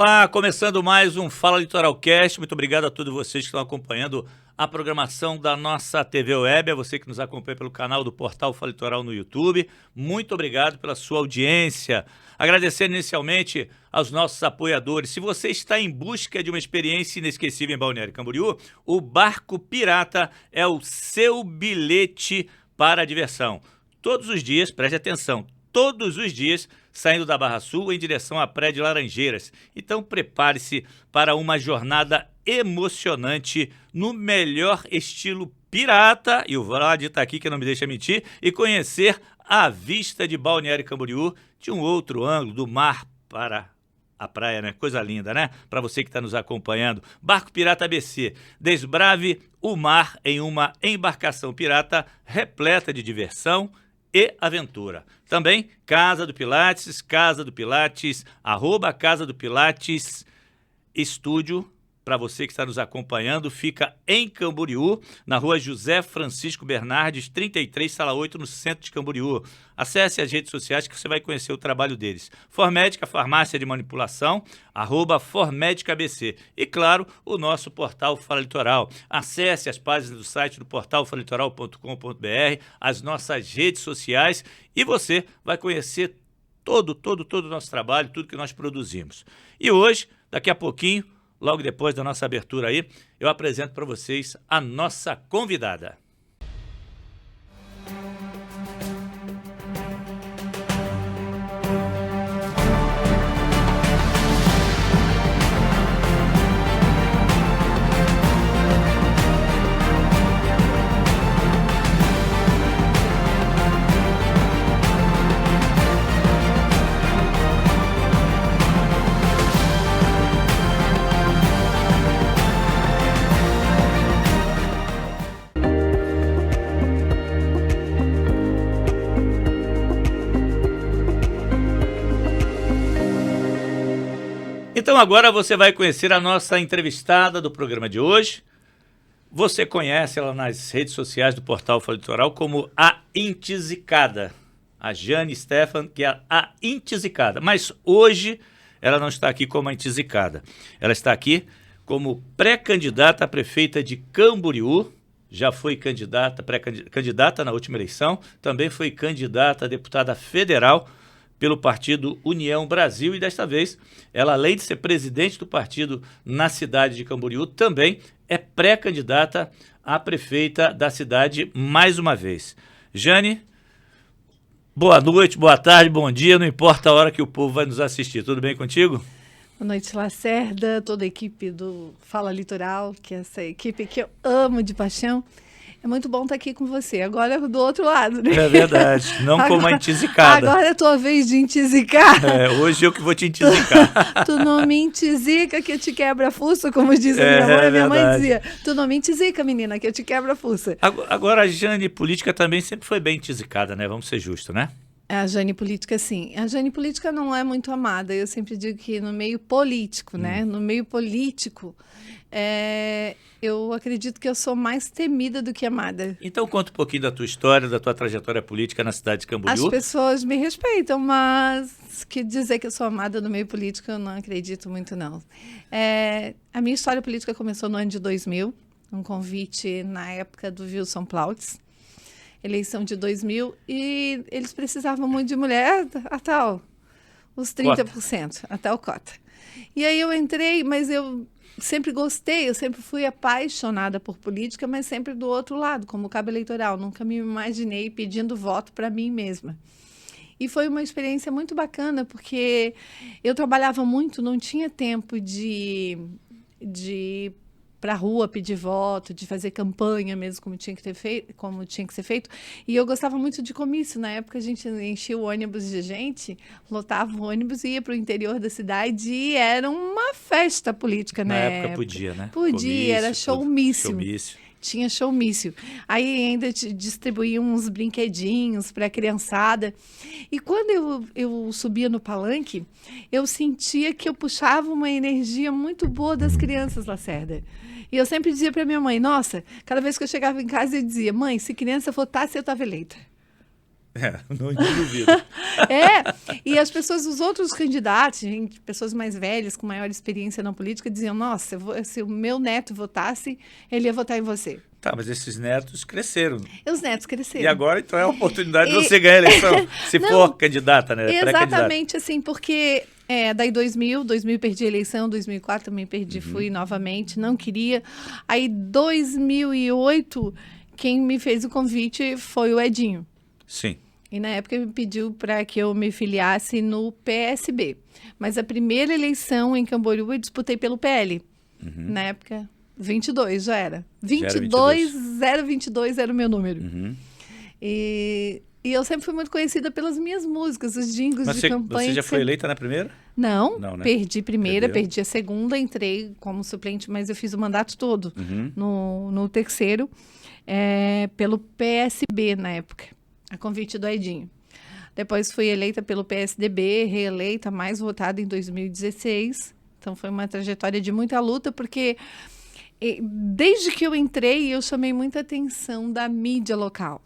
Olá, começando mais um Fala Litoral Cast. Muito obrigado a todos vocês que estão acompanhando a programação da nossa TV Web, a você que nos acompanha pelo canal do Portal Fala Litoral no YouTube. Muito obrigado pela sua audiência. Agradecer inicialmente aos nossos apoiadores. Se você está em busca de uma experiência inesquecível em Balneário Camboriú, o Barco Pirata é o seu bilhete para a diversão. Todos os dias, preste atenção, todos os dias, saindo da Barra Sul em direção à Praia de Laranjeiras. Então prepare-se para uma jornada emocionante no melhor estilo pirata, e o Vlad está aqui que não me deixa mentir, e conhecer a vista de Balneário Camboriú de um outro ângulo, do mar para a praia, né? Coisa linda, né? Para você que está nos acompanhando. Barco Pirata ABC, desbrave o mar em uma embarcação pirata repleta de diversão e aventura. Também Casa do Pilates, @ Casa do Pilates Estúdio, para você que está nos acompanhando, fica em Camboriú, na rua José Francisco Bernardes, 33, sala 8, no centro de Camboriú. Acesse as redes sociais que você vai conhecer o trabalho deles. Formédica, farmácia de manipulação, @FormédicaBC. E claro, o nosso portal Fala Litoral. Acesse as páginas do site do portal falalitoral.com.br, as nossas redes sociais, e você vai conhecer todo o nosso trabalho, tudo que nós produzimos. E hoje, daqui a pouquinho, logo depois da nossa abertura aí, eu apresento para vocês a nossa convidada. Então agora você vai conhecer a nossa entrevistada do programa de hoje. Você conhece ela nas redes sociais do Portal Fala Litoral como a Intizicada, a Jane Stefan, que é a Intizicada. Mas hoje ela não está aqui como a Intizicada. Ela está aqui como pré-candidata a prefeita de Camboriú. Já foi pré-candidata na última eleição. Também foi candidata a deputada federal pelo partido União Brasil, e desta vez ela, além de ser presidente do partido na cidade de Camboriú, também é pré-candidata a prefeita da cidade mais uma vez. Jane, boa noite, boa tarde, bom dia, não importa a hora que o povo vai nos assistir. Tudo bem contigo? Boa noite, Lacerda, toda a equipe do Fala Litoral, que é essa equipe que eu amo de paixão. É muito bom estar aqui com você. Agora do outro lado, né? É verdade, não como a Intizicada. Agora é a tua vez de intizicar. Hoje eu que vou te intizicar. Tu não me intizica que eu te quebra a fuça, como diz a minha mãe. Minha mãe dizia, tu não me intizica, menina, que eu te quebra a fuça. Agora a Jane política também sempre foi bem intizicada, né? Vamos ser justos, né? A Jane política, sim. A Jane política não é muito amada. Eu sempre digo que no meio político, né? No meio político, eu acredito que eu sou mais temida do que amada. Então conta um pouquinho da tua história, da tua trajetória política na cidade de Camboriú. As pessoas me respeitam, mas que dizer que eu sou amada no meio político, eu não acredito muito, não. A minha história política começou no ano de 2000, um convite na época do Wilson Plautz, eleição de 2000, e eles precisavam muito de mulher, os 30%, até o cota. E aí eu entrei, mas eu sempre gostei, eu sempre fui apaixonada por política, mas sempre do outro lado, como cabo eleitoral. Nunca me imaginei pedindo voto para mim mesma. E foi uma experiência muito bacana, porque eu trabalhava muito, não tinha tempo de para a rua pedir voto, de fazer campanha mesmo, como tinha que ser feito. E eu gostava muito de comício. Na época a gente enchia o ônibus de gente, lotava o ônibus e ia para o interior da cidade, e era uma festa política, né? Na época podia, né? Podia, comício, era showmício. Tinha showmício. Aí ainda distribuía uns brinquedinhos para a criançada. E quando eu subia no palanque, eu sentia que eu puxava uma energia muito boa das crianças, Lacerda. E eu sempre dizia para minha mãe, nossa, cada vez que eu chegava em casa eu dizia, mãe, se criança votasse, eu estava eleita. Não duvido. E as pessoas, os outros candidatos, gente, pessoas mais velhas, com maior experiência na política, diziam, nossa, se o meu neto votasse, ele ia votar em você. Tá, mas esses netos cresceram. E os netos cresceram. E agora, então, é a oportunidade de você ganhar a eleição, se for candidata, né? Exatamente, assim, porque daí 2000 perdi a eleição, 2004 também perdi, fui novamente, não queria. Aí 2008, quem me fez o convite foi o Edinho. Sim. E na época ele me pediu para que eu me filiasse no PSB. Mas a primeira eleição em Camboriú eu disputei pelo PL. Na época, 22 já era. 022 era o meu número. E eu sempre fui muito conhecida pelas minhas músicas, os jingles de campanha. Você já foi eleita na primeira? Não, né? Perdi primeira, perdi a segunda, entrei como suplente, mas eu fiz o mandato todo no terceiro, pelo PSB na época, a convite do Edinho. Depois fui eleita pelo PSDB, reeleita, mais votada em 2016. Então foi uma trajetória de muita luta, porque desde que eu entrei, eu chamei muita atenção da mídia local,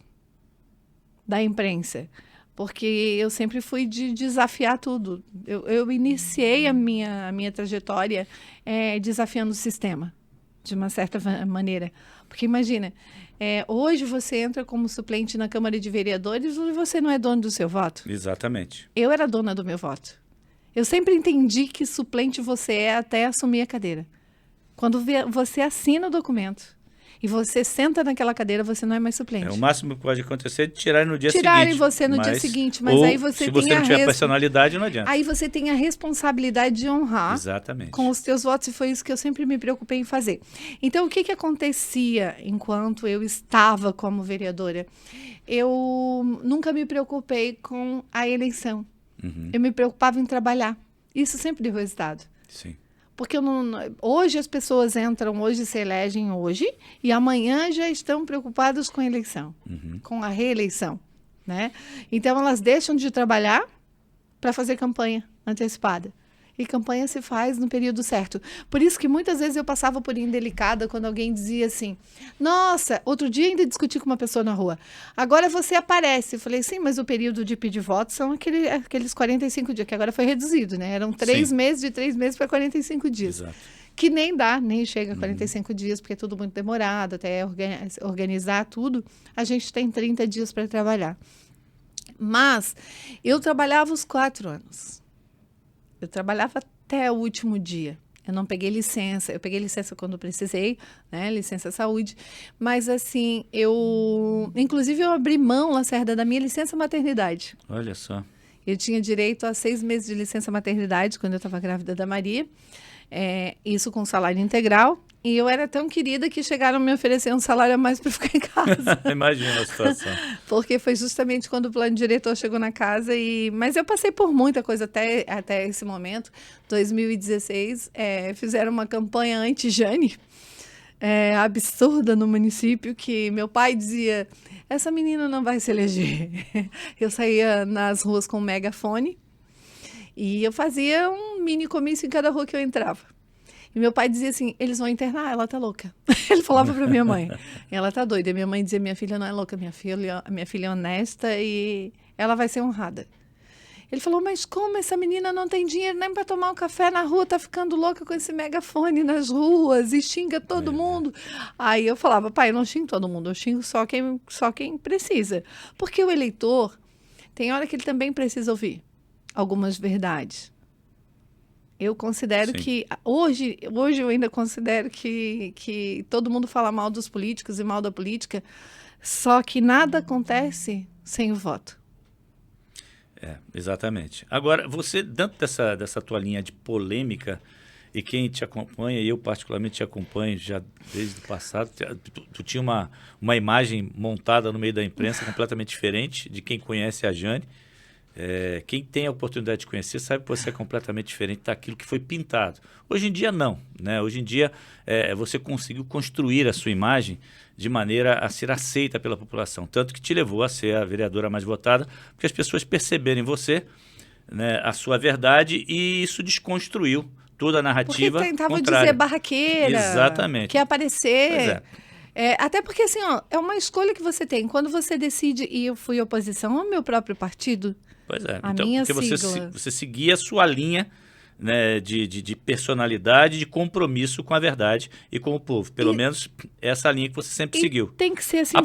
da imprensa, porque eu sempre fui de desafiar tudo. Eu iniciei a minha trajetória desafiando o sistema, de uma certa maneira. Porque imagina, hoje você entra como suplente na Câmara de Vereadores e você não é dono do seu voto. Exatamente. Eu era dona do meu voto. Eu sempre entendi que suplente você é até assumir a cadeira. Quando você assina o documento e você senta naquela cadeira, você não é mais suplente. O máximo que pode acontecer é tirar no dia seguinte. Tirarem você no dia seguinte, mas aí você se você não tiver personalidade, não adianta. Aí você tem a responsabilidade de honrar com os teus votos, e foi isso que eu sempre me preocupei em fazer. Então, o que acontecia enquanto eu estava como vereadora? Eu nunca me preocupei com a eleição. Eu me preocupava em trabalhar. Isso sempre deu resultado. Sim. Porque hoje as pessoas entram, hoje se elegem hoje, e amanhã já estão preocupadas com a eleição, com a reeleição, né? Então elas deixam de trabalhar para fazer campanha antecipada. E campanha se faz no período certo. Por isso que muitas vezes eu passava por indelicada quando alguém dizia assim, nossa, outro dia ainda discuti com uma pessoa na rua, agora você aparece. Eu falei, sim, mas o período de pedir voto são aqueles 45 dias, que agora foi reduzido, né? Eram 3 meses, de 3 meses para 45 dias. Exato. Que nem chega a 45 dias, porque é tudo muito demorado, até organizar tudo, a gente tem 30 dias para trabalhar. Mas eu trabalhava os 4 anos. Eu trabalhava até o último dia. Eu não peguei licença. Eu peguei licença quando precisei, né? Licença saúde. Mas, assim, inclusive, eu abri mão, Lacerda, da minha licença maternidade. Olha só. Eu tinha direito a 6 meses de licença maternidade quando eu estava grávida da Maria. Isso com salário integral. E eu era tão querida que chegaram a me oferecer um salário a mais para ficar em casa. Imagina a situação. Porque foi justamente quando o plano diretor chegou na casa. Mas eu passei por muita coisa até esse momento. 2016, fizeram uma campanha anti-Jane, absurda no município, que meu pai dizia, essa menina não vai se eleger. Eu saía nas ruas com um megafone e eu fazia um mini comício em cada rua que eu entrava. E meu pai dizia assim, eles vão internar, ela tá louca. Ele falava para minha mãe, ela tá doida. E minha mãe dizia, minha filha não é louca, minha filha é honesta e ela vai ser honrada. Ele falou, mas como essa menina não tem dinheiro nem para tomar um café na rua, tá ficando louca com esse megafone nas ruas e xinga todo mundo. Aí eu falava, pai, eu não xingo todo mundo, eu xingo só quem precisa. Porque o eleitor, tem hora que ele também precisa ouvir algumas verdades. Eu considero que, hoje eu ainda considero que todo mundo fala mal dos políticos e mal da política, só que nada acontece sem o voto. Exatamente. Agora, você, dentro dessa tua linha de polêmica, e quem te acompanha, e eu particularmente te acompanho já desde o passado, tu tinha uma imagem montada no meio da imprensa completamente diferente de quem conhece a Jane. Quem tem a oportunidade de conhecer sabe que você é completamente diferente daquilo que foi pintado. Hoje em dia não, né? Hoje em dia você conseguiu construir a sua imagem de maneira a ser aceita pela população, tanto que te levou a ser a vereadora mais votada, porque as pessoas perceberam em você, né, a sua verdade, e isso desconstruiu toda a narrativa. Porque tentavam contrária. dizer barraqueira, Exatamente. que ia aparecer. Pois é. Até porque, assim, ó, é uma escolha que você tem. Quando você decide, e eu fui oposição ao meu próprio partido, Pois é. a Então, minha porque sigla. você seguia a sua linha, né, de personalidade, de compromisso com a verdade e com o povo. Pelo E- menos essa linha que você sempre E seguiu. tem que ser assim.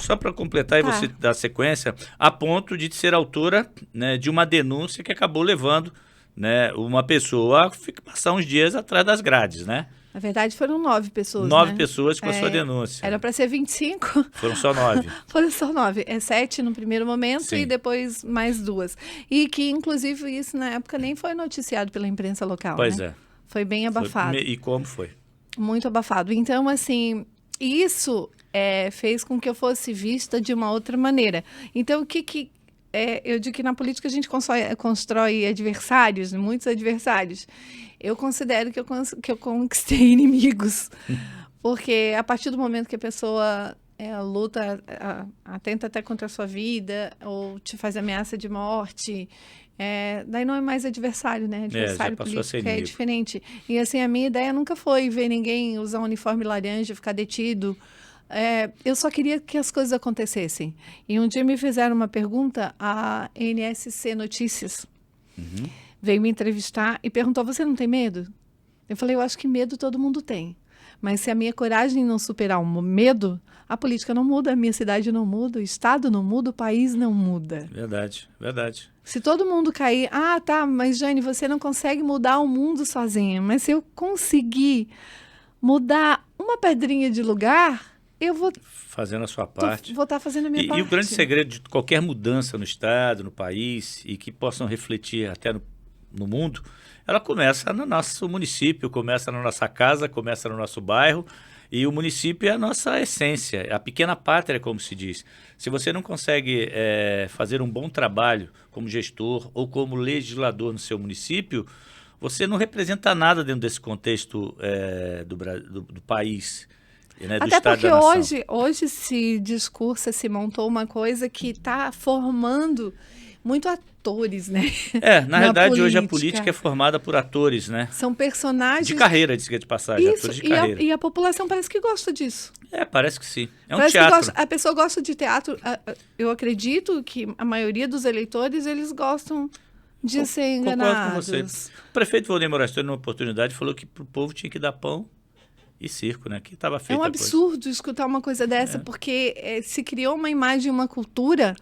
Só para completar e Tá. você dar sequência, a ponto de ser autora, né, de uma denúncia que acabou levando, né, uma pessoa a passar uns dias atrás das grades, né? Na verdade, foram 9 pessoas, 9 né? pessoas com a sua denúncia. Era para ser 25. Foram só 9. Foram só 9. 7 no primeiro momento Sim. e depois mais 2. E que, inclusive, isso na época nem foi noticiado pela imprensa local, Pois né? é. Foi bem abafado. E como foi? Muito abafado. Então, assim, isso fez com que eu fosse vista de uma outra maneira. Então, o que eu digo que na política a gente constrói adversários, muitos adversários. Eu considero que eu conquistei inimigos. Porque a partir do momento que a pessoa luta, atenta até contra a sua vida, ou te faz ameaça de morte, daí não é mais adversário, né? Adversário já passou a ser político é inimigo. diferente. E assim, a minha ideia nunca foi ver ninguém usar um uniforme laranja, ficar detido. Eu só queria que as coisas acontecessem. E um dia me fizeram uma pergunta, a NSC Notícias veio me entrevistar e perguntou, você não tem medo? Eu falei, eu acho que medo todo mundo tem. Mas se a minha coragem não superar o medo, a política não muda, a minha cidade não muda, o estado não muda, o país não muda. Verdade, verdade. Se todo mundo cair, tá, mas Jane, você não consegue mudar o mundo sozinha. Mas se eu conseguir mudar uma pedrinha de lugar, eu vou Fazendo a sua parte. vou estar fazendo a minha parte. E o grande segredo de qualquer mudança no estado, no país, e que possam refletir até no mundo, ela começa no nosso município, começa na nossa casa, começa no nosso bairro, e o município é a nossa essência, a pequena pátria, como se diz. Se você não consegue fazer um bom trabalho como gestor ou como legislador no seu município, você não representa nada dentro desse contexto do país, né, do Até estado porque da nação. hoje se montou uma coisa que está formando muito atores, né? Na realidade, hoje a política é formada por atores, né? São personagens... De carreira, diga de passagem, Isso, atores de carreira. e a população parece que gosta disso. Parece que sim. É um Parece que teatro. a pessoa gosta de teatro. Eu acredito que a maioria dos eleitores, eles gostam de ser enganados. Concordo com você. O prefeito Valdemar Moraes, numa oportunidade, falou que pro povo tinha que dar pão e circo, né? Que estava feito. É um absurdo escutar uma coisa dessa, porque se criou uma imagem, uma cultura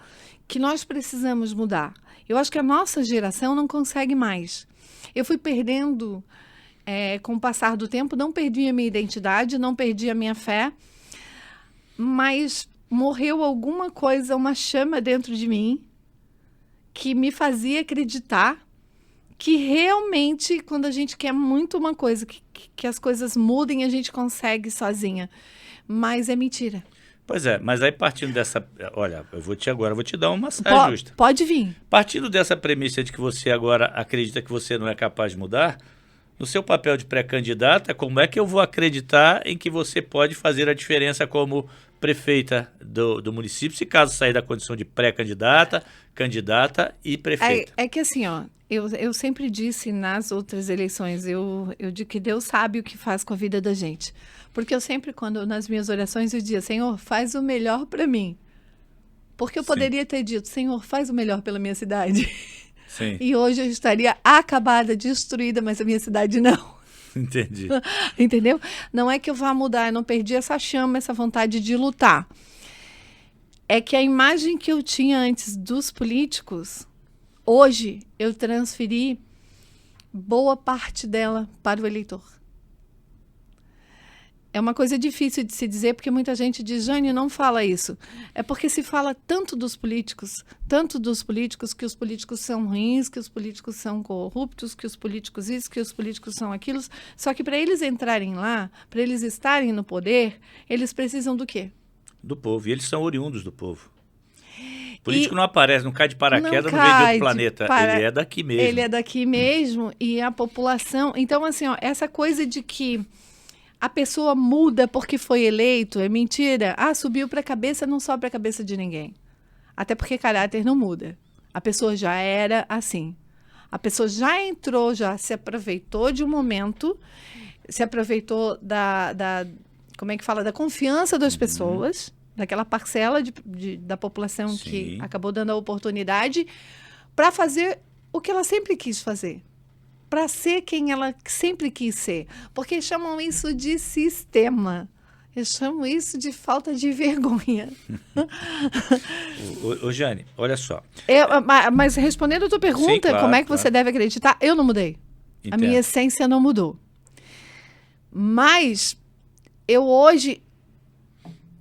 que nós precisamos mudar. Eu acho que a nossa geração não consegue mais. Eu fui perdendo, com o passar do tempo, não perdi a minha identidade, não perdi a minha fé, mas morreu alguma coisa, uma chama dentro de mim, que me fazia acreditar que realmente, quando a gente quer muito uma coisa, que as coisas mudem, a gente consegue sozinha. Mas é mentira. Pois é, mas aí partindo dessa... Olha, eu vou te dar uma saia justa. Pode vir. Partindo dessa premissa de que você agora acredita que você não é capaz de mudar, no seu papel de pré-candidata, como é que eu vou acreditar em que você pode fazer a diferença como prefeita do município, se caso sair da condição de pré-candidata, candidata e prefeita? É que assim, ó, eu sempre disse nas outras eleições, eu digo que Deus sabe o que faz com a vida da gente. Porque eu sempre, nas minhas orações, eu dizia, Senhor, faz o melhor para mim. Porque eu poderia ter dito, Senhor, faz o melhor pela minha cidade. Sim. E hoje eu estaria acabada, destruída, mas a minha cidade não. Entendi. Entendeu? Não é que eu vá mudar, eu não perdi essa chama, essa vontade de lutar. É que a imagem que eu tinha antes dos políticos, hoje eu transferi boa parte dela para o eleitor. É uma coisa difícil de se dizer, porque muita gente diz, Jane, não fala isso. É porque se fala tanto dos políticos, que os políticos são ruins, que os políticos são corruptos, que os políticos isso, que os políticos são aquilo. Só que para eles entrarem lá, para eles estarem no poder, eles precisam do quê? Do povo. E eles são oriundos do povo. O político não aparece, não cai de paraquedas, não vem de outro planeta. Ele é daqui mesmo. Ele é daqui mesmo e a população... Então, assim, ó, essa coisa de que a pessoa muda porque foi eleito é mentira. Subiu para a cabeça, não sobe para a cabeça de ninguém. Até porque caráter não muda. A pessoa já era assim. A pessoa já entrou, já se aproveitou de um momento, se aproveitou como é que fala, da confiança das pessoas, daquela parcela da população que acabou dando a oportunidade para fazer o que ela sempre quis fazer, para ser quem ela sempre quis ser, porque chamam isso de sistema. Eu chamo isso de falta de vergonha. Ô, Jane, olha só. Mas respondendo a tua pergunta, Sim, claro, como é que você deve acreditar? Eu não mudei. Entendo. A minha essência não mudou. Mas hoje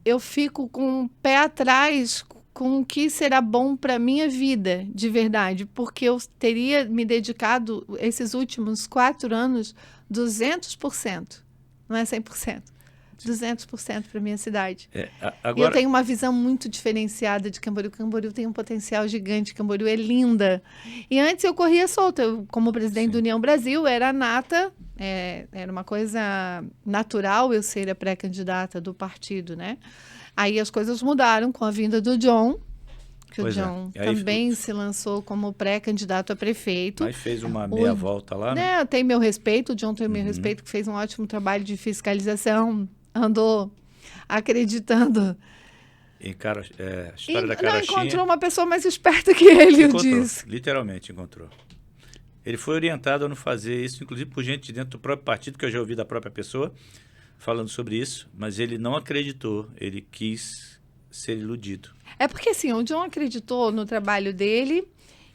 eu fico com o pé atrás com o que será bom para a minha vida, de verdade. Porque eu teria me dedicado esses últimos 4 anos 200%. Não é 100%. 200% para minha cidade. Agora... E eu tenho uma visão muito diferenciada de Camboriú. Camboriú tem um potencial gigante. Camboriú é linda. E antes eu corria solta. Eu, como presidente da União Brasil, era nata. Era uma coisa natural eu ser a pré-candidata do partido, né? Aí as coisas mudaram com a vinda do John. Que o John também se lançou como pré-candidato a prefeito. Mas fez uma meia volta lá, né? Tem meu respeito. O John tem meu respeito, que fez um ótimo trabalho de fiscalização. Andou acreditando. A história da Carochinha. Não encontrou uma pessoa mais esperta que ele, eu disse. Literalmente encontrou. Ele foi orientado a não fazer isso, inclusive por gente de dentro do próprio partido, que eu já ouvi da própria pessoa falando sobre isso, mas ele não acreditou, ele quis ser iludido. É porque assim, o John acreditou no trabalho dele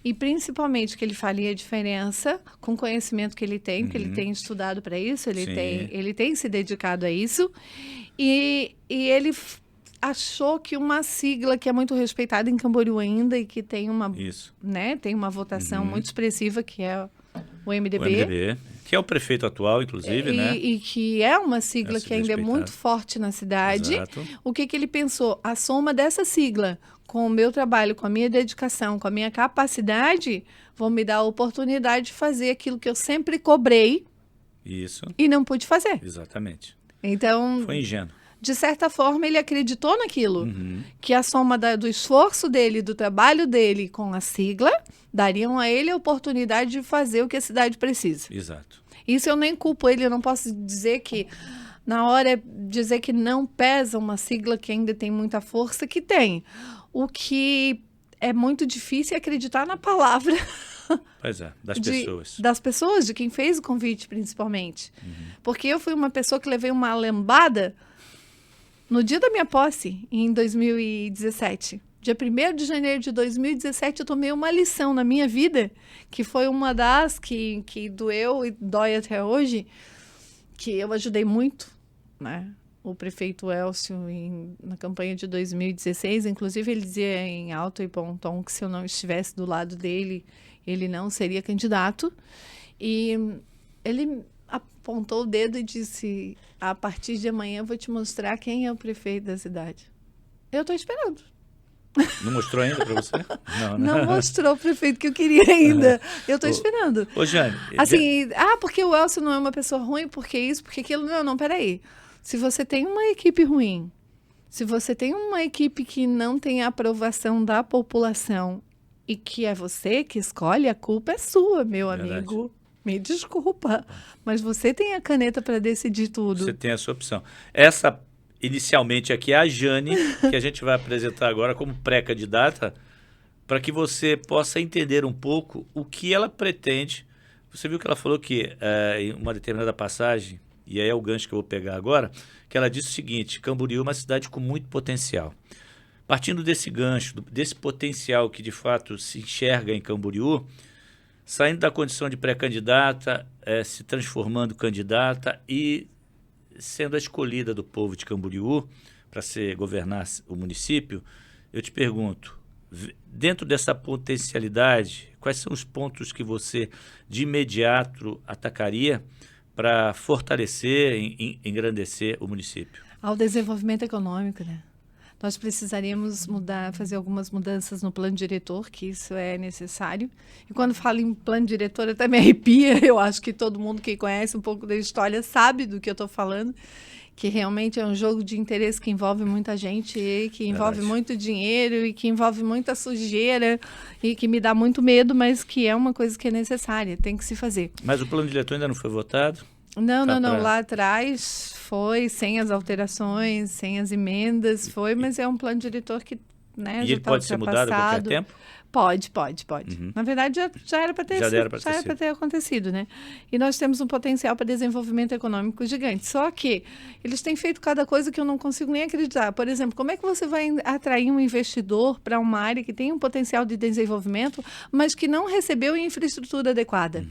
e principalmente que ele faria diferença com o conhecimento que ele tem, porque ele tem estudado para isso, ele tem se dedicado a isso, e ele achou que uma sigla que é muito respeitada em Camboriú ainda e que tem tem uma votação muito expressiva, que é o MDB. O MDB, que é o prefeito atual, inclusive, né? E que é uma sigla que ainda é muito forte na cidade. Exato. O que ele pensou? A soma dessa sigla com o meu trabalho, com a minha dedicação, com a minha capacidade, vão me dar a oportunidade de fazer aquilo que eu sempre cobrei e não pude fazer. Exatamente. Então, foi ingênuo. De certa forma, ele acreditou naquilo, que a soma do esforço dele, do trabalho dele com a sigla, dariam a ele a oportunidade de fazer o que a cidade precisa. Exato. Isso eu nem culpo ele, eu não posso dizer que, na hora, dizer que não pesa uma sigla que ainda tem muita força, que tem. O que é muito difícil é acreditar na palavra. Pois é, pessoas. Das pessoas, de quem fez o convite, principalmente. Porque eu fui uma pessoa que levei uma lambada no dia da minha posse, em 2017. Dia 1º de janeiro de 2017, eu tomei uma lição na minha vida, que foi uma das que doeu e dói até hoje, que eu ajudei muito, né? O prefeito Elcio, na campanha de 2016, inclusive ele dizia em alto e bom tom que se eu não estivesse do lado dele, ele não seria candidato. E ele apontou o dedo e disse: a partir de amanhã eu vou te mostrar quem é o prefeito da cidade. Eu estou esperando. Não mostrou ainda para você? Não mostrou o prefeito que eu queria ainda. Eu estou esperando. Ô, Jane... Assim, porque o Elcio não é uma pessoa ruim, porque isso, porque aquilo. Não, peraí. Se você tem uma equipe ruim, se você tem uma equipe que não tem a aprovação da população e que é você que escolhe, a culpa é sua, meu amigo. Me desculpa, mas você tem a caneta para decidir tudo. Você tem a sua opção. Essa, inicialmente, aqui é a Jane, que a gente vai apresentar agora como pré-candidata, para que você possa entender um pouco o que ela pretende. Você viu que ela falou que, em uma determinada passagem, e aí é o gancho que eu vou pegar agora, que ela disse o seguinte: Camboriú é uma cidade com muito potencial. Partindo desse gancho, desse potencial que de fato se enxerga em Camboriú, saindo da condição de pré-candidata, se transformando candidata e sendo a escolhida do povo de Camboriú para governar o município, eu te pergunto, dentro dessa potencialidade, quais são os pontos que você de imediato atacaria para fortalecer, engrandecer o município? Ao desenvolvimento econômico, né? Nós precisaríamos fazer algumas mudanças no plano diretor, que isso é necessário. E quando falo em plano diretor, até me arrepia. Eu acho que todo mundo que conhece um pouco da história sabe do que eu estou falando, que realmente é um jogo de interesse que envolve muita gente, e que envolve muito dinheiro e que envolve muita sujeira e que me dá muito medo, mas que é uma coisa que é necessária, tem que se fazer. Mas o plano diretor ainda não foi votado? Não. Lá atrás foi sem as alterações, sem as emendas, mas é um plano diretor que, né, E já ele está pode ser mudado a qualquer tempo? Pode. Na verdade, já era para ter acontecido, né? E nós temos um potencial para desenvolvimento econômico gigante. Só que eles têm feito cada coisa que eu não consigo nem acreditar. Por exemplo, como é que você vai atrair um investidor para uma área que tem um potencial de desenvolvimento, mas que não recebeu infraestrutura adequada?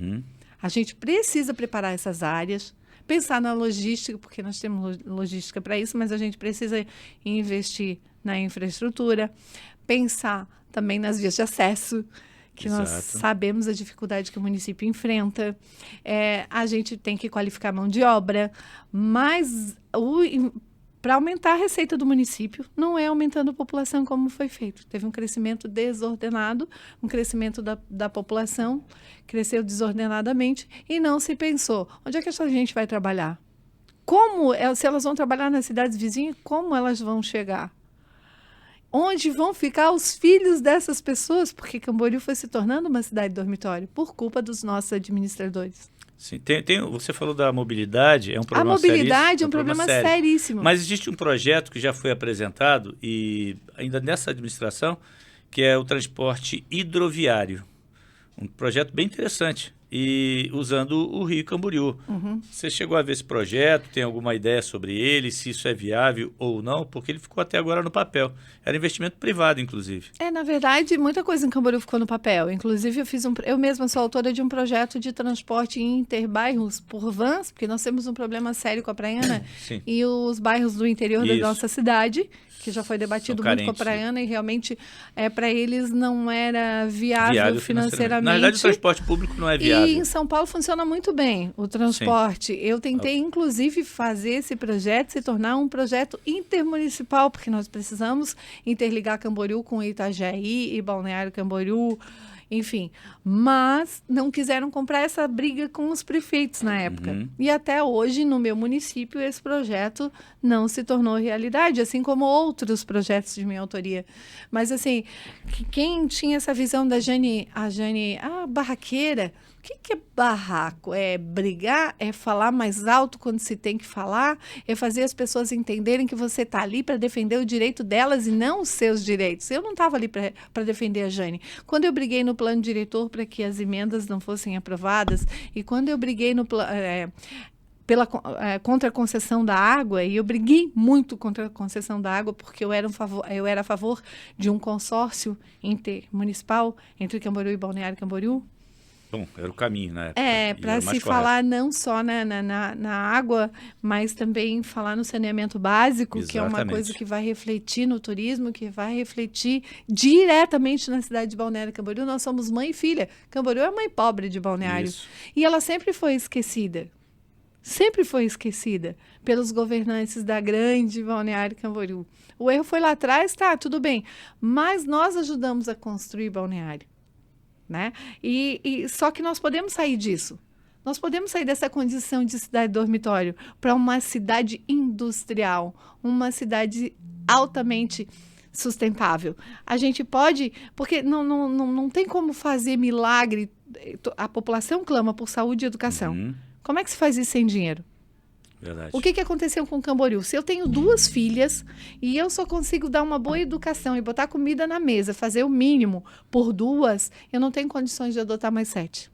A gente precisa preparar essas áreas, pensar na logística, porque nós temos logística para isso, mas a gente precisa investir na infraestrutura, pensar também nas vias de acesso, que nós sabemos a dificuldade que o município enfrenta. A gente tem que qualificar a mão de obra, mas para aumentar a receita do município, não é aumentando a população como foi feito. Teve um crescimento desordenado, um crescimento da população, cresceu desordenadamente e não se pensou, onde é que essa gente vai trabalhar? Se elas vão trabalhar nas cidades vizinhas, como elas vão chegar? Onde vão ficar os filhos dessas pessoas? Porque Camboriú foi se tornando uma cidade dormitório por culpa dos nossos administradores. Sim, você falou da mobilidade, é um problema seríssimo. A mobilidade é um problema seríssimo. Mas existe um projeto que já foi apresentado, e ainda nessa administração, que é o transporte hidroviário. Um projeto bem interessante, e usando o Rio Camboriú. Você chegou a ver esse projeto? Tem alguma ideia sobre ele, se isso é viável ou não? Porque ele ficou até agora no papel. Era investimento privado, inclusive. Na verdade, muita coisa em Camboriú ficou no papel. Inclusive, eu mesma sou autora de um projeto de transporte interbairros por vans, porque nós temos um problema sério com a Praiana e os bairros do interior da nossa cidade, que já foi debatido muito com a Praiana e realmente para eles não era viável financeiramente. Na verdade, o transporte público não é viável. E em São Paulo funciona muito bem o transporte. Eu tentei, inclusive, fazer esse projeto se tornar um projeto intermunicipal, porque nós precisamos interligar Camboriú com Itajaí e Balneário Camboriú, enfim. Mas não quiseram comprar essa briga com os prefeitos na época. E até hoje, no meu município, esse projeto não se tornou realidade, assim como outros projetos de minha autoria. Mas, assim, quem tinha essa visão da Jane, barraqueira, o que é barraco? É brigar? É falar mais alto quando se tem que falar? É fazer as pessoas entenderem que você está ali para defender o direito delas e não os seus direitos? Eu não estava ali para defender a Jane. Quando eu briguei no plano diretor para que as emendas não fossem aprovadas e quando eu briguei contra a concessão da água, e eu briguei muito contra a concessão da água porque eu era a favor de um consórcio intermunicipal entre Camboriú e Balneário Camboriú. Bom, era o caminho na época. Para se falar não só na água, mas também falar no saneamento básico, que é uma coisa que vai refletir no turismo, que vai refletir diretamente na cidade de Balneário Camboriú. Nós somos mãe e filha. Camboriú é a mãe pobre de Balneário. Isso. E ela sempre foi esquecida. Sempre foi esquecida pelos governantes da grande Balneário Camboriú. O erro foi lá atrás, tá, tudo bem. Mas nós ajudamos a construir Balneário. Né? Só que nós podemos sair disso. Nós podemos sair dessa condição de cidade dormitório para uma cidade industrial, uma cidade altamente sustentável. A gente pode, porque não tem como fazer milagre. A população clama por saúde e educação. Como é que se faz isso sem dinheiro? Verdade. O que aconteceu com Camboriú? Se eu tenho 2 filhas e eu só consigo dar uma boa educação e botar comida na mesa, fazer o mínimo por 2, eu não tenho condições de adotar mais 7.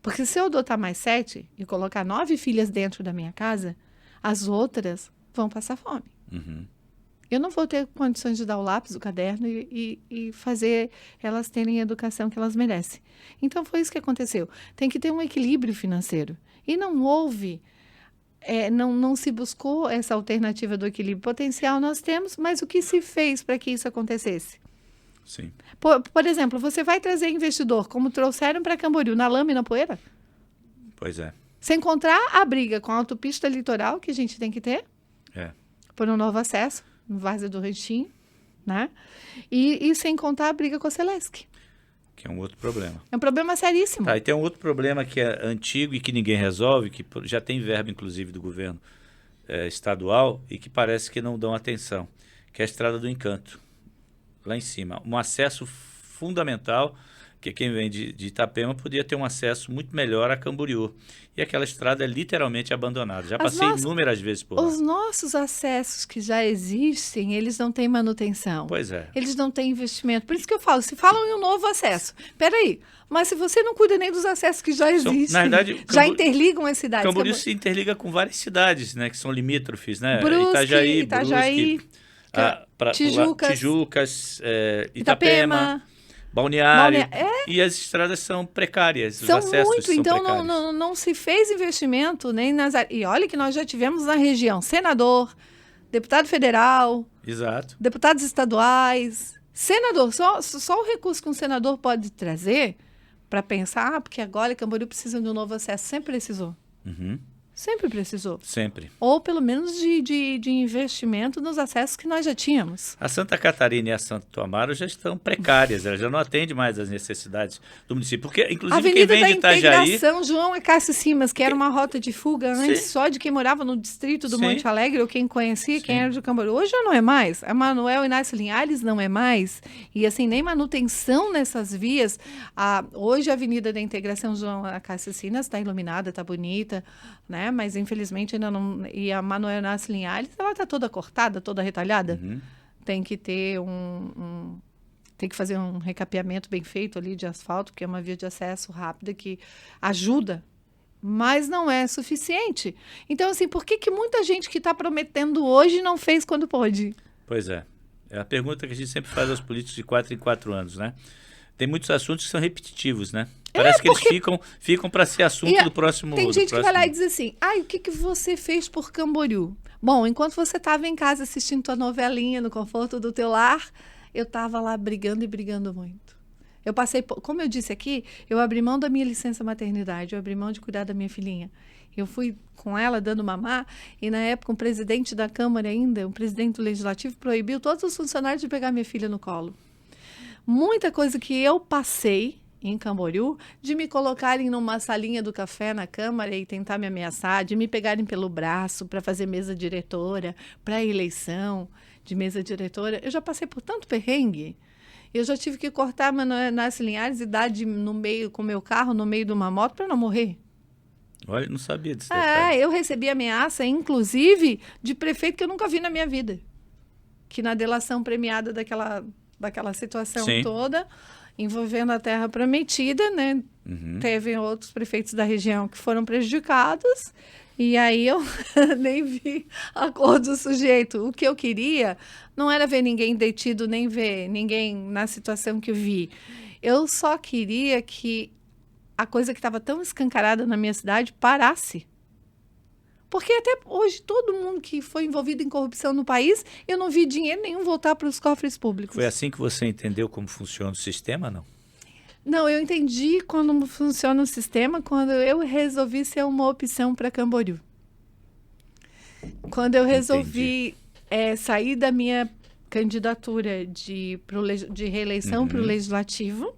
Porque se eu adotar mais 7 e colocar 9 filhas dentro da minha casa, as outras vão passar fome. Eu não vou ter condições de dar o lápis, o caderno e fazer elas terem a educação que elas merecem. Então, foi isso que aconteceu. Tem que ter um equilíbrio financeiro. E não houve, não se buscou essa alternativa do equilíbrio potencial. Nós temos, mas o que se fez para que isso acontecesse? Sim. Por exemplo, você vai trazer investidor, como trouxeram para Camboriú, na lama e na poeira? Pois é. Sem contar a briga com a autopista litoral, que a gente tem que ter, por um novo acesso, no Várzea do Ranchinho, né? E sem contar a briga com a Celesc. Que é um outro problema. É um problema seríssimo. Tá, e tem um outro problema que é antigo e que ninguém resolve, que já tem verba, inclusive, do governo estadual e que parece que não dão atenção, que é a Estrada do Encanto, lá em cima. Um acesso fundamental. Porque quem vem de Itapema podia ter um acesso muito melhor a Camboriú. E aquela estrada é literalmente abandonada. Já passei inúmeras vezes por lá. Os nossos acessos que já existem, eles não têm manutenção. Pois é. Eles não têm investimento. Por isso que eu falo, se falam em um novo acesso. Peraí, mas se você não cuida nem dos acessos que já existem, na verdade, já interligam as cidades. Camboriú se interliga com várias cidades, né, que são limítrofes, né? Itajaí, Tijucas, Itapema, Balneário. E as estradas são precárias, os acessos são então precários. não se fez investimento nem nas... E olha que nós já tivemos na região senador, deputado federal, Exato. deputados estaduais, senador. Só o recurso que um senador pode trazer para pensar, porque agora Camboriú precisa de um novo acesso. Sempre precisou. Uhum. Sempre precisou. Sempre. Ou pelo menos de investimento nos acessos que nós já tínhamos. A Santa Catarina e a Santo Amaro já estão precárias, elas já não atendem mais às necessidades do município. Porque, inclusive, Avenida quem vem de Itajaí... da Integração, João Acácio Simas, que era uma rota de fuga antes só de quem morava no distrito do Monte Alegre, ou quem conhecia, quem era de Camboriú. Hoje já não é mais. A Manuel Inácio Linhares não é mais. E assim, nem manutenção nessas vias. Hoje a Avenida da Integração, João Acácio Simas, está iluminada, está bonita, né? Mas infelizmente ainda não... E a Manuel Inácio Linhares, ela está toda cortada, toda retalhada. Uhum. Tem que ter tem que fazer um recapeamento bem feito ali de asfalto, porque é uma via de acesso rápida que ajuda, mas não é suficiente. Então, assim, por que muita gente que está prometendo hoje não fez quando pôde? Pois é. É a pergunta que a gente sempre faz aos políticos de 4 em 4 anos, né? Tem muitos assuntos que são repetitivos, né? Parece que eles ficam para ser assunto do próximo... Tem gente que vai lá e diz assim, o que você fez por Camboriú? Bom, enquanto você estava em casa assistindo tua novelinha no conforto do teu lar, eu estava lá brigando e brigando muito. Eu passei, como eu disse aqui, eu abri mão da minha licença maternidade, eu abri mão de cuidar da minha filhinha. Eu fui com ela dando mamar e, na época, um presidente da Câmara ainda, um presidente do Legislativo, proibiu todos os funcionários de pegar minha filha no colo. Muita coisa que eu passei em Camboriú, de me colocarem numa salinha do café na Câmara e tentar me ameaçar, de me pegarem pelo braço para fazer mesa diretora, para eleição de mesa diretora. Eu já passei por tanto perrengue. Eu já tive que cortar nas Linhares e dar no meio com o meu carro, no meio de uma moto, para não morrer. Olha, não sabia desse detalhe. Eu recebi ameaça, inclusive, de prefeito que eu nunca vi na minha vida. Que na delação premiada daquela situação toda, envolvendo a terra prometida, né? Uhum. Teve outros prefeitos da região que foram prejudicados, e aí eu nem vi a cor do sujeito. O que eu queria não era ver ninguém detido, nem ver ninguém na situação que eu vi. Eu só queria que a coisa que estava tão escancarada na minha cidade parasse. Porque até hoje, todo mundo que foi envolvido em corrupção no país, eu não vi dinheiro nenhum voltar para os cofres públicos. Foi assim que você entendeu como funciona o sistema, não? Não, eu entendi como funciona o sistema quando eu resolvi ser uma opção para Camboriú. Quando eu resolvi sair da minha candidatura de reeleição para o Legislativo,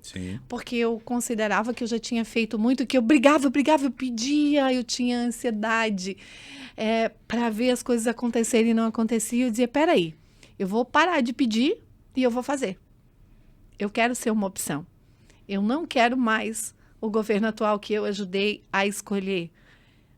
porque eu considerava que eu já tinha feito muito, que eu brigava, eu pedia, eu tinha ansiedade para ver as coisas acontecerem e não aconteciam. Eu dizia, peraí, eu vou parar de pedir e eu vou fazer. Eu quero ser uma opção. Eu não quero mais o governo atual que eu ajudei a escolher,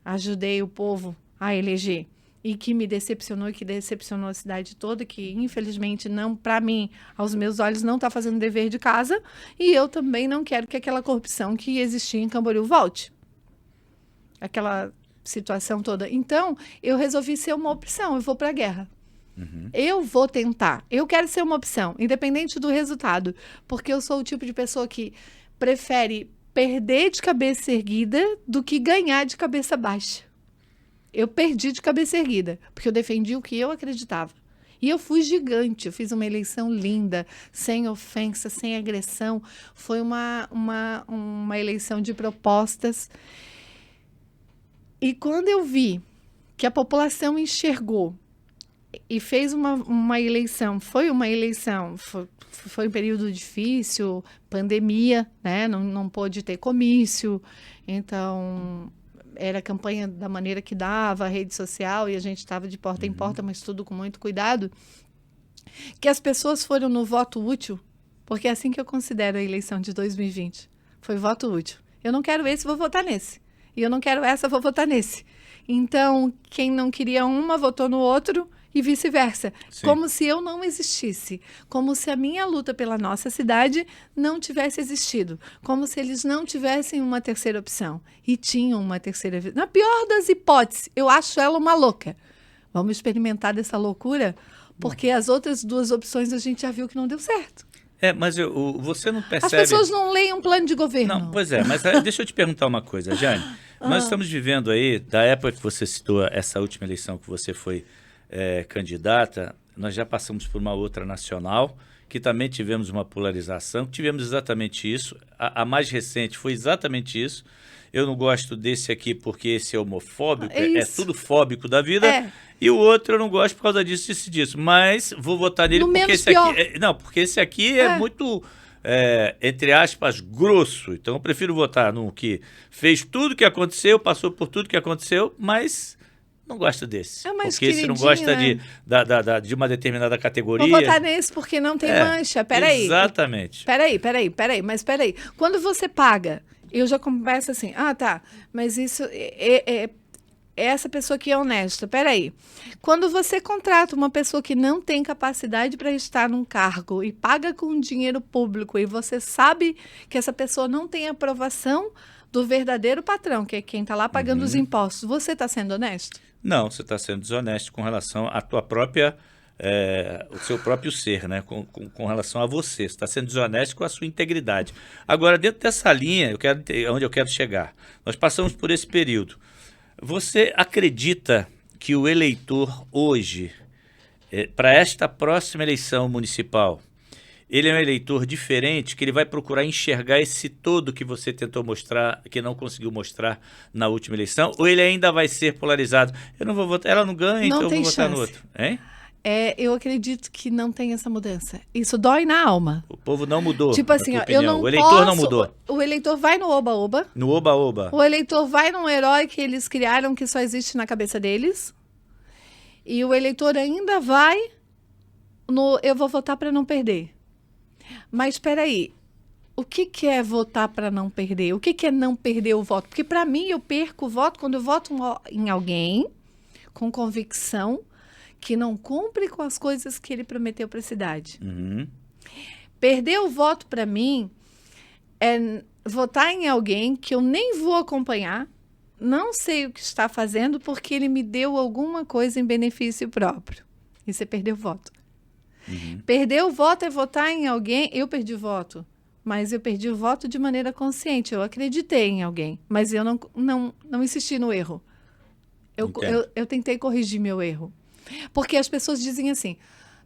ajudei o povo a eleger. E que me decepcionou e que decepcionou a cidade toda, que infelizmente não, para mim, aos meus olhos, não está fazendo dever de casa. E eu também não quero que aquela corrupção que existia em Camboriú volte. Aquela situação toda. Então, eu resolvi ser uma opção, eu vou para a guerra. Uhum. Eu vou tentar, eu quero ser uma opção, independente do resultado. Porque eu sou o tipo de pessoa que prefere perder de cabeça erguida do que ganhar de cabeça baixa. Eu perdi de cabeça erguida, porque eu defendi o que eu acreditava. E eu fui gigante, eu fiz uma eleição linda, sem ofensa, sem agressão. Foi uma eleição de propostas. E quando eu vi que a população enxergou e fez uma eleição, foi um período difícil, pandemia, né? Não pôde ter comício, então... Era campanha da maneira que dava, a rede social, e a gente estava de porta em porta, mas tudo com muito cuidado. Que as pessoas foram no voto útil Porque é assim que eu considero a eleição de 2020. Foi voto útil. Eu não quero esse, vou votar nesse. E eu não quero essa, vou votar nesse. Então, quem não queria uma, votou no outro e vice-versa. Sim. Como se eu não existisse. Como se a minha luta pela nossa cidade não tivesse existido. Como se eles não tivessem uma terceira opção. E tinham uma terceira. Na pior das hipóteses, eu acho ela uma louca. Vamos experimentar dessa loucura? Porque as outras duas opções a gente já viu que não deu certo. Mas você não percebe... As pessoas não leem um plano de governo. Não, pois é, mas deixa eu te perguntar uma coisa, Jane. Nós estamos vivendo aí, da época que você citou essa última eleição que você foi candidata, nós já passamos por uma outra nacional, que também tivemos uma polarização, tivemos exatamente isso. A mais recente foi exatamente isso. Eu não gosto desse aqui porque esse é homofóbico, é tudo fóbico da vida. E o outro eu não gosto por causa disso. Mas vou votar nele porque esse aqui... Não, porque esse aqui é muito, entre aspas, grosso. Então eu prefiro votar no que fez tudo que aconteceu, passou por tudo que aconteceu, mas não gosto desse. Porque se não gosta, né, de uma determinada categoria... Vou votar nesse porque não tem mancha. Peraí. Exatamente. Peraí. Quando você paga... Eu já começo assim, mas isso é essa pessoa que é honesta. Peraí, quando você contrata uma pessoa que não tem capacidade para estar num cargo e paga com dinheiro público e você sabe que essa pessoa não tem aprovação do verdadeiro patrão, que é quem está lá pagando os impostos, você está sendo honesto? Não, você está sendo desonesto com relação à tua própria... o seu próprio ser, né? Com relação a você está sendo desonesto com a sua integridade. Agora, dentro dessa linha, onde eu quero chegar, nós passamos por esse período. Você acredita que o eleitor hoje, para esta próxima eleição municipal, ele é um eleitor diferente, que ele vai procurar enxergar esse todo que você tentou mostrar, que não conseguiu mostrar na última eleição, ou ele ainda vai ser polarizado? Eu não vou votar, ela não ganha, então eu vou votar no outro, hein? Eu acredito que não tem essa mudança. Isso dói na alma. O povo não mudou. Tipo assim, o eleitor não mudou. O eleitor vai no oba-oba. No oba-oba. O eleitor vai num herói que eles criaram que só existe na cabeça deles. E o eleitor ainda vai no eu vou votar para não perder. Mas espera aí. O que é votar para não perder? O que é não perder o voto? Porque para mim eu perco o voto quando eu voto em alguém com convicção que não cumpre com as coisas que ele prometeu para a cidade. Perder o voto, para mim, é votar em alguém que eu nem vou acompanhar, não sei o que está fazendo, porque ele me deu alguma coisa em benefício próprio. Isso é perder o voto. Perder o voto é votar em alguém... Eu perdi o voto, mas eu perdi o voto de maneira consciente. Eu acreditei em alguém, mas eu não insisti no erro. Eu tentei corrigir meu erro. Porque as pessoas dizem assim,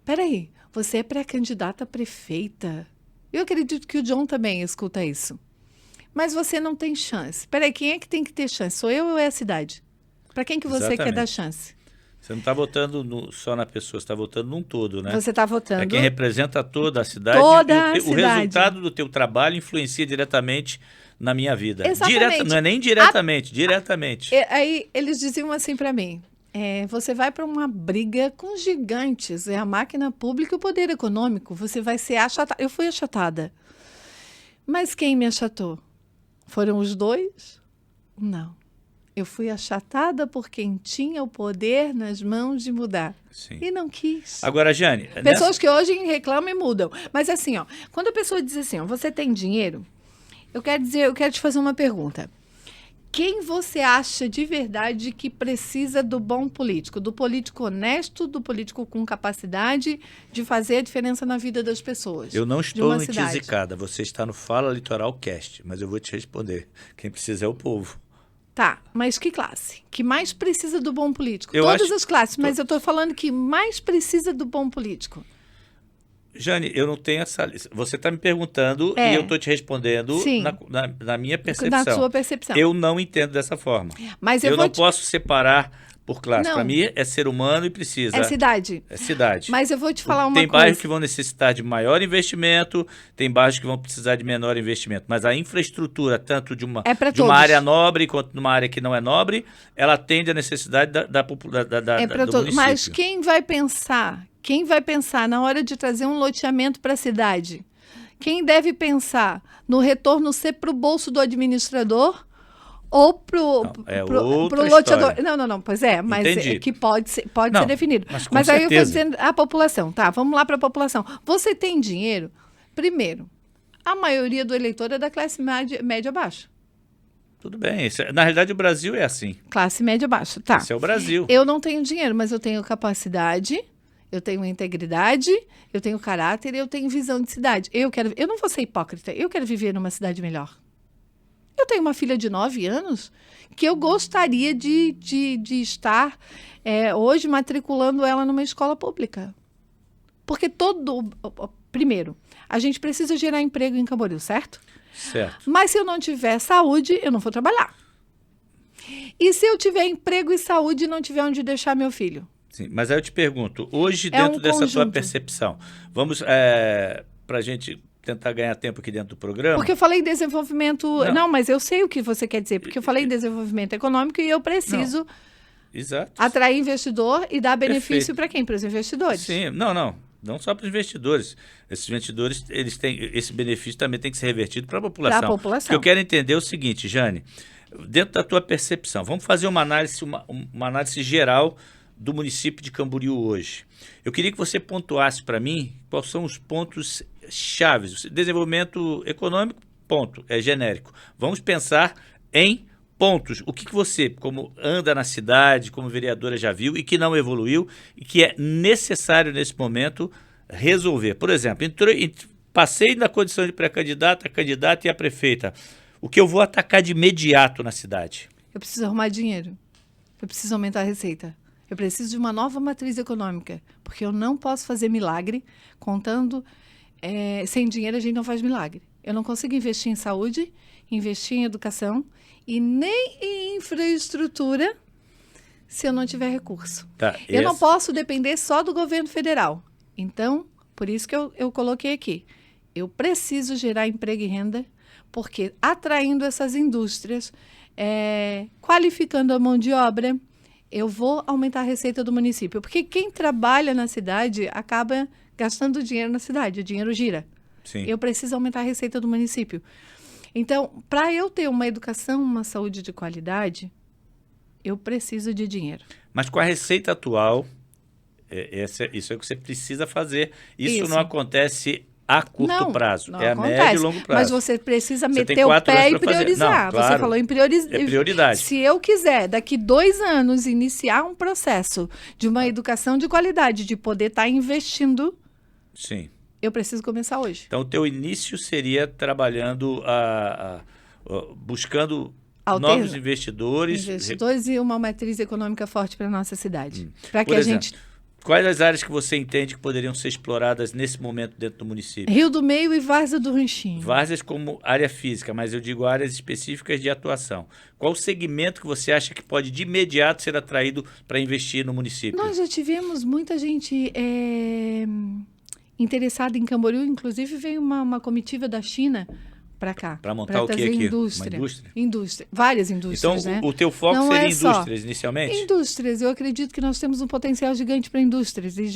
peraí, você é pré-candidata a prefeita? Eu acredito que o John também escuta isso. Mas você não tem chance. Peraí, quem é que tem que ter chance? Sou eu ou é a cidade? Para quem que você quer dar chance? Você não está votando só na pessoa, você está votando num todo, né? Você está votando... É quem representa toda a cidade. O resultado do teu trabalho influencia diretamente na minha vida. Exatamente. Não é nem diretamente, diretamente. Aí eles diziam assim para mim, você vai para uma briga com gigantes, é a máquina pública e o poder econômico, você vai ser achatada. Eu fui achatada. Mas quem me achatou? Foram os dois? Não. Eu fui achatada por quem tinha o poder nas mãos de mudar. Sim. E não quis. Agora, Jane... Pessoas que hoje reclamam e mudam. Mas assim, quando a pessoa diz assim, você tem dinheiro, eu quero te fazer uma pergunta. Quem você acha de verdade que precisa do bom político? Do político honesto, do político com capacidade de fazer a diferença na vida das pessoas? Eu não estou entizicada. Você está no Fala Litoral Cast, mas eu vou te responder. Quem precisa é o povo. Tá, mas que classe? Que mais precisa do bom político? Todas as classes, mas eu estou falando que mais precisa do bom político. Jane, eu não tenho essa lista. Você está me perguntando e eu estou te respondendo na minha percepção. Na sua percepção. Eu não entendo dessa forma. Mas eu não posso separar por classe. Para mim, é ser humano e precisa. É cidade. É cidade. Mas eu vou te falar uma coisa. Tem bairros que vão necessitar de maior investimento, tem bairros que vão precisar de menor investimento. Mas a infraestrutura, tanto de uma área nobre quanto de uma área que não é nobre, ela atende à necessidade do município. Mas quem vai pensar na hora de trazer um loteamento para a cidade? Quem deve pensar no retorno ser para o bolso do administrador ou para o loteador? Não, pois é, mas Entendi. que pode ser definido. Mas aí eu estou dizendo a população, tá? Vamos lá para a população. Você tem dinheiro? Primeiro, a maioria do eleitor é da classe média baixa. Tudo bem. Na realidade, o Brasil é assim. Classe média baixa, tá. Esse é o Brasil. Eu não tenho dinheiro, mas eu tenho capacidade, eu tenho integridade, eu tenho caráter e eu tenho visão de cidade. Eu não vou ser hipócrita, eu quero viver numa cidade melhor. Eu tenho uma filha de 9 anos que eu gostaria de estar hoje matriculando ela numa escola pública. Porque primeiro, a gente precisa gerar emprego em Camboriú, certo? Certo. Mas se eu não tiver saúde, eu não vou trabalhar. E se eu tiver emprego e saúde e não tiver onde deixar meu filho? Sim, mas aí eu te pergunto, hoje dentro dessa tua percepção, vamos para a gente tentar ganhar tempo aqui dentro do programa? Porque eu falei em desenvolvimento... Não, mas eu sei o que você quer dizer, porque eu falei em desenvolvimento econômico e eu preciso atrair investidor e dar benefício para quem? Para os investidores. Sim, não só para os investidores. Esses investidores, esse benefício também tem que ser revertido para a população. Para a população. O que eu quero entender é o seguinte, Jane, dentro da tua percepção, vamos fazer uma análise geral do município de Camboriú hoje. Eu queria que você pontuasse para mim quais são os pontos chaves. Desenvolvimento econômico, ponto, é genérico. Vamos pensar em pontos. O que você, como anda na cidade, como vereadora, já viu e que não evoluiu e que é necessário nesse momento resolver? Por exemplo, passei na condição de pré-candidata, candidata e a prefeita. O que eu vou atacar de imediato na cidade? Eu preciso arrumar dinheiro. Eu preciso aumentar a receita. Eu preciso de uma nova matriz econômica, porque eu não posso fazer milagre contando... sem dinheiro a gente não faz milagre. Eu não consigo investir em saúde, investir em educação e nem em infraestrutura se eu não tiver recurso. Eu não posso depender só do governo federal. Então, por isso que eu coloquei aqui. Eu preciso gerar emprego e renda, porque atraindo essas indústrias, qualificando a mão de obra, eu vou aumentar a receita do município. Porque quem trabalha na cidade acaba gastando dinheiro na cidade, o dinheiro gira. Sim. Eu preciso aumentar a receita do município. Então, para eu ter uma educação, uma saúde de qualidade, eu preciso de dinheiro. Mas com a receita atual, isso é o que você precisa fazer. Isso não acontece a curto prazo, não é acontece. A médio e longo prazo. Mas você precisa meter o pé e priorizar. Não, claro, você falou em prioridade. Se eu quiser, daqui 2 anos, iniciar um processo de uma educação de qualidade, de poder estar investindo, sim, eu preciso começar hoje. Então, o teu início seria trabalhando, buscando novos investidores. Investidores e uma matriz econômica forte para a nossa cidade. Para que Por exemplo, quais as áreas que você entende que poderiam ser exploradas nesse momento dentro do município? Rio do Meio e Várzea do Ranchinho. Várzeas como área física, mas eu digo áreas específicas de atuação. Qual o segmento que você acha que pode de imediato ser atraído para investir no município? Nós já tivemos muita gente interessada em Camboriú, inclusive veio uma comitiva da China para cá. Para montar o que aqui? Indústria. Uma indústria? Indústria. Várias indústrias, então, né? o teu foco não seria indústrias inicialmente? Indústrias. Eu acredito que nós temos um potencial gigante para indústrias. E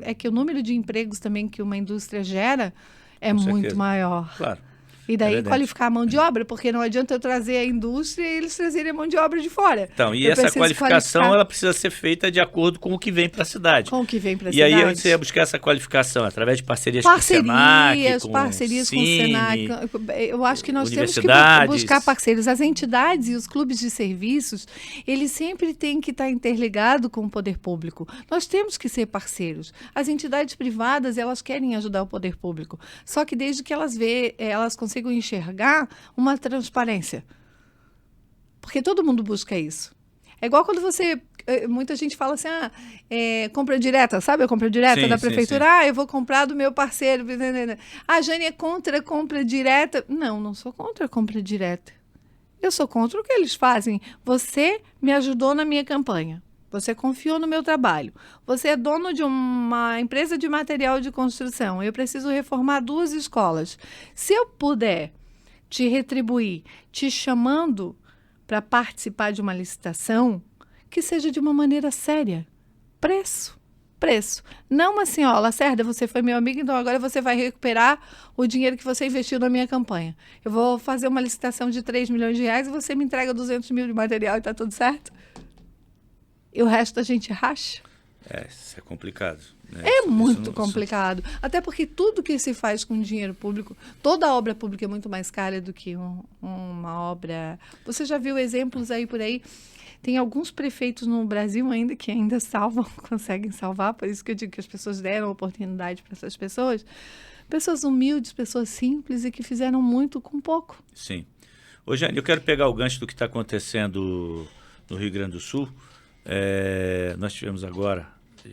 é que o número de empregos também que uma indústria gera é muito maior. Claro. E daí qualificar a mão de obra, porque não adianta eu trazer a indústria e eles trazerem a mão de obra de fora. Então, e essa qualificação ela precisa ser feita de acordo com o que vem para a cidade. Com o que vem para a cidade. E aí onde você ia buscar essa qualificação? Através de parcerias com o Senac, parcerias com o Senac. Eu acho que nós temos que buscar parceiros. As entidades e os clubes de serviços, eles sempre têm que estar interligados com o poder público. Nós temos que ser parceiros. As entidades privadas, elas querem ajudar o poder público. Só que desde que elas consigam enxergar uma transparência. Porque todo mundo busca isso. É igual quando muita gente fala assim, compra direta, sabe a compra direta da prefeitura? Sim. Eu vou comprar do meu parceiro. A Jane é contra a compra direta. Não sou contra a compra direta. Eu sou contra o que eles fazem. Você me ajudou na minha campanha. Você confiou no meu trabalho. Você é dono de uma empresa de material de construção. Eu preciso reformar 2 escolas. Se eu puder te retribuir, te chamando para participar de uma licitação, que seja de uma maneira séria. Preço. preço. Não assim, ó, Lacerda, você foi meu amigo, então agora você vai recuperar o dinheiro que você investiu na minha campanha. Eu vou fazer uma licitação de 3 milhões de reais e você me entrega 200 mil de material e tá tudo certo? E o resto a gente racha? Isso é complicado. Né? É muito complicado. Até porque tudo que se faz com dinheiro público, toda obra pública é muito mais cara do que uma obra... Você já viu exemplos aí por aí? Tem alguns prefeitos no Brasil ainda que ainda salvam, conseguem salvar, por isso que eu digo que as pessoas deram oportunidade para essas pessoas. Pessoas humildes, pessoas simples e que fizeram muito com pouco. Sim. Ô, Jane, eu quero pegar o gancho do que está acontecendo no Rio Grande do Sul. Nós tivemos agora,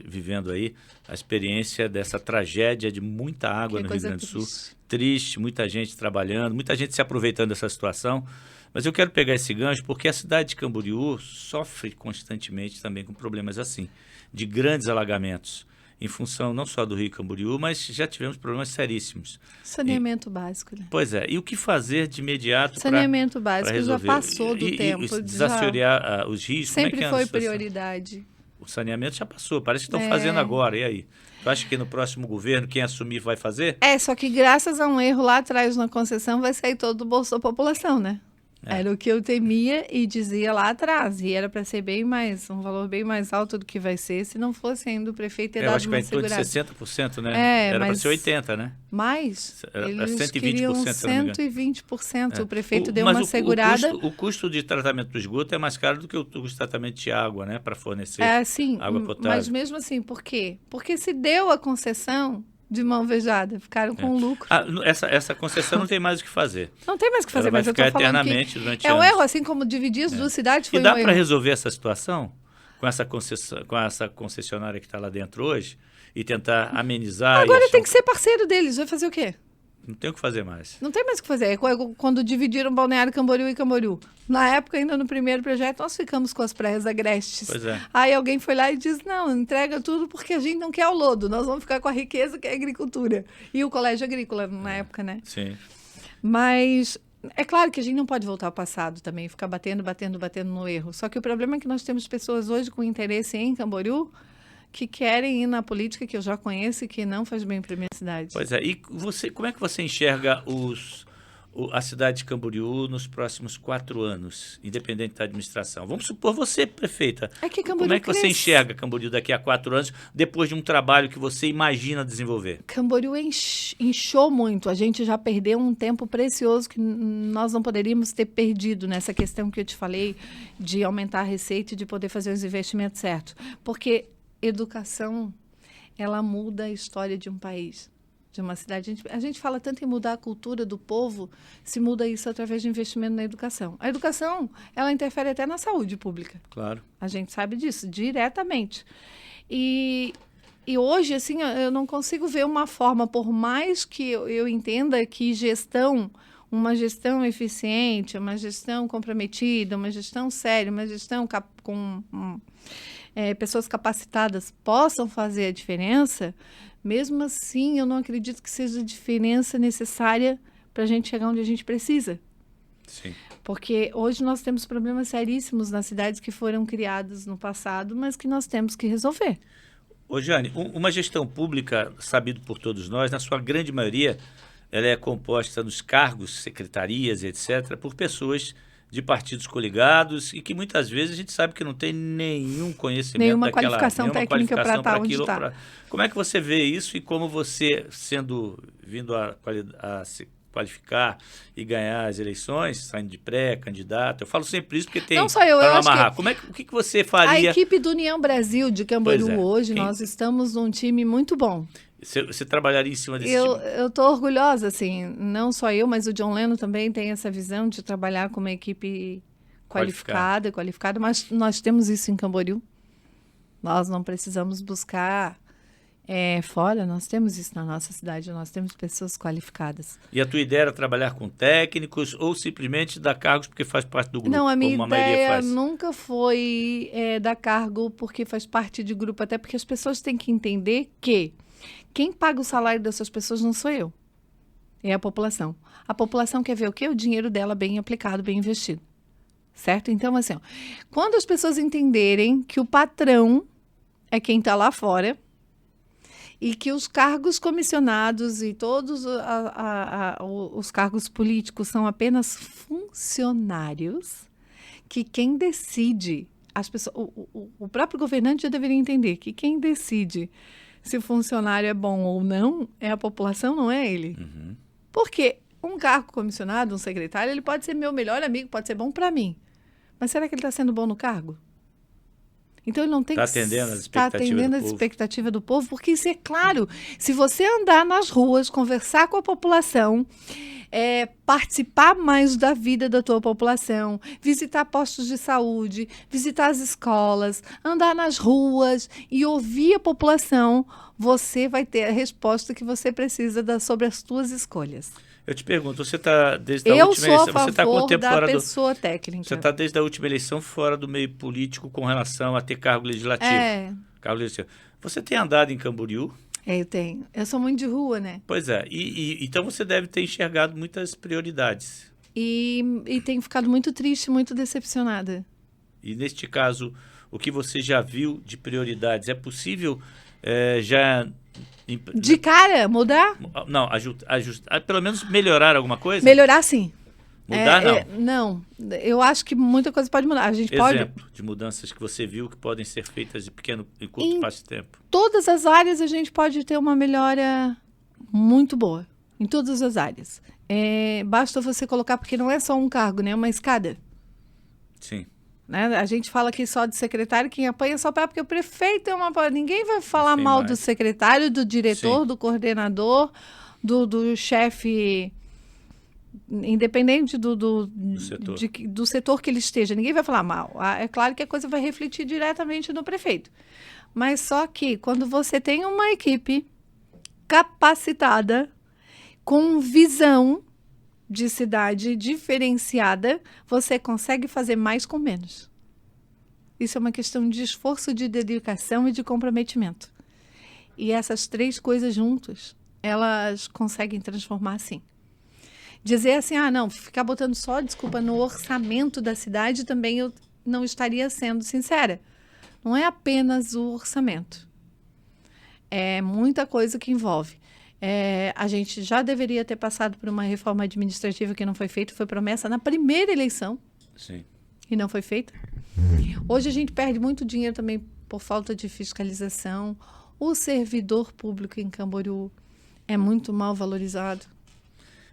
vivendo aí, a experiência dessa tragédia de muita água no Rio Grande do Sul. Triste, muita gente trabalhando, muita gente se aproveitando dessa situação. Mas eu quero pegar esse gancho porque a cidade de Camboriú sofre constantemente também com problemas assim, de grandes alagamentos, em função não só do Rio Camboriú, mas já tivemos problemas seríssimos. Saneamento básico, né? Pois é, e o que fazer de imediato para Saneamento básico resolver? Já passou do tempo. E desassorear os rios? Sempre como é que foi prioridade. O saneamento já passou, parece que estão fazendo agora, e aí? Tu acha que no próximo governo, quem assumir vai fazer? Só que graças a um erro lá atrás na concessão vai sair todo o bolso da população, né? Era o que eu temia e dizia lá atrás. E era para ser um valor bem mais alto do que vai ser, se não fosse ainda o prefeito ter dado uma segurada. Eu acho que vai em torno de 60%, né? Era para ser 80%, né? Mas eles 120%, queriam se não me engano. 120%. O prefeito deu uma segurada. O custo de tratamento do esgoto é mais caro do que o custo de tratamento de água, né? Para fornecer água potável. Mas mesmo assim, por quê? Porque se deu a concessão de mão beijada, ficaram com lucro. Essa concessão não tem mais o que fazer. Não tem mais o que fazer, Ela vai mas eu ficar estou falando eternamente que durante é um anos. erro, assim como dividir as duas cidades foi um erro. erro. E dá para resolver essa situação com essa concessionária que está lá dentro hoje e tentar amenizar? Agora tem que ser parceiro deles, vai fazer o quê? Não tem o que fazer mais. Não tem mais o que fazer. Quando dividiram Balneário Camboriú e Camboriú. Na época, ainda no primeiro projeto, nós ficamos com as praias agrestes. Pois é. Aí alguém foi lá e disse, não, entrega tudo porque a gente não quer o lodo. Nós vamos ficar com a riqueza que é a agricultura. E o colégio agrícola na época, né? Sim. Mas é claro que a gente não pode voltar ao passado também, ficar batendo no erro. Só que o problema é que nós temos pessoas hoje com interesse em Camboriú que querem ir na política que eu já conheço e que não faz bem para a minha cidade. Pois é. E como é que você enxerga a cidade de Camboriú nos próximos 4 anos, independente da administração? Vamos supor você, prefeita. Como é que você enxerga Camboriú daqui a 4 anos, depois de um trabalho que você imagina desenvolver? Camboriú inchou muito. A gente já perdeu um tempo precioso que nós não poderíamos ter perdido nessa questão que eu te falei de aumentar a receita e de poder fazer os investimentos certos. Porque educação, ela muda a história de um país, de uma cidade. A gente fala tanto em mudar a cultura do povo, se muda isso através de investimento na educação. A educação, ela interfere até na saúde pública. Claro. A gente sabe disso, diretamente. E hoje, assim, eu não consigo ver uma forma, por mais que eu entenda que uma gestão eficiente, uma gestão comprometida, uma gestão séria, uma gestão com pessoas capacitadas possam fazer a diferença, mesmo assim eu não acredito que seja a diferença necessária para a gente chegar onde a gente precisa. Sim. Porque hoje nós temos problemas seríssimos nas cidades que foram criadas no passado, mas que nós temos que resolver. Ô, Jane, uma gestão pública, sabido por todos nós, na sua grande maioria, ela é composta nos cargos, secretarias, etc., por pessoas de partidos coligados e que muidas vezes a gente sabe que não tem nenhum conhecimento nenhuma qualificação técnica para estar onde está. Como é que você vê isso e como você, vindo a se qualificar e ganhar as eleições, saindo de pré-candidato, eu falo sempre isso porque tem não só eu amarrar. O que você faria? A equipe do União Brasil de Camboriú hoje, nós estamos num time muito bom. Você trabalharia em cima desse Eu estou orgulhosa, assim, não só eu, mas o John Leno também tem essa visão de trabalhar com uma equipe qualificada, mas nós temos isso em Camboriú. Nós não precisamos buscar fora, nós temos isso na nossa cidade, nós temos pessoas qualificadas. E a tua ideia era trabalhar com técnicos ou simplesmente dar cargos porque faz parte do grupo? Não, a minha ideia nunca foi dar cargo porque faz parte de grupo, até porque as pessoas têm que entender que quem paga o salário dessas pessoas não sou eu, é a população. A população quer ver o quê? O dinheiro dela bem aplicado, bem investido. Certo? Então, assim, quando as pessoas entenderem que o patrão é quem está lá fora, e que os cargos comissionados e todos os cargos políticos são apenas funcionários, que quem decide, as pessoas, o próprio governante já deveria entender que quem decide se o funcionário é bom ou não é a população, não é ele. Uhum. Porque um cargo comissionado, um secretário, ele pode ser meu melhor amigo, pode ser bom para mim. Mas será que ele está sendo bom no cargo? Então ele não tem Tá que atendendo estar as atendendo as expectativas do povo. expectativas do povo, porque isso é claro. Se você andar nas ruas, conversar com a população, participar mais da vida da tua população, visitar postos de saúde, visitar as escolas, andar nas ruas e ouvir a população, você vai ter a resposta que você precisa sobre as tuas escolhas. Eu te pergunto, você está desde a Eu última sou a eleição, você está favor quanto tempo da fora pessoa técnica. Você está desde a última eleição fora do meio político com relação a ter cargo legislativo. Cargo legislativo. Você tem andado em Camboriú? Eu tenho. Eu sou muito de rua, né? Pois é. Então você deve ter enxergado muitas prioridades. E tenho ficado muito triste, muito decepcionada. E neste caso, o que você já viu de prioridades, é possível já... De cara, mudar? Não, ajustar, pelo menos melhorar alguma coisa? Melhorar, sim. Mudar, não? Não, eu acho que muita coisa pode mudar. A gente Exemplo de mudanças que você viu que podem ser feitas de pequeno e curto espaço de tempo. Todas as áreas a gente pode ter uma melhora muito boa. Em todas as áreas. Basta você colocar, porque não é só um cargo, né? É uma escada. Sim. Né? A gente fala aqui só de secretário, quem apanha só porque o prefeito é uma... Ninguém vai falar mal do secretário, do diretor, do coordenador, do chefe, independente do setor que ele esteja. Ninguém vai falar mal. É claro que a coisa vai refletir diretamente no prefeito. Mas só que quando você tem uma equipe capacitada, com visão de cidade diferenciada, você consegue fazer mais com menos. Isso é uma questão de esforço, de dedicação e de comprometimento. E essas três coisas juntas, elas conseguem transformar, sim. Dizer assim, não, ficar botando só, desculpa, no orçamento da cidade também eu não estaria sendo sincera. Não é apenas o orçamento. É muita coisa que envolve. A gente já deveria ter passado por uma reforma administrativa que não foi feita, foi promessa na primeira eleição. Sim. E não foi feita. Hoje a gente perde muito dinheiro também por falta de fiscalização. O servidor público em Camboriú é muito mal valorizado.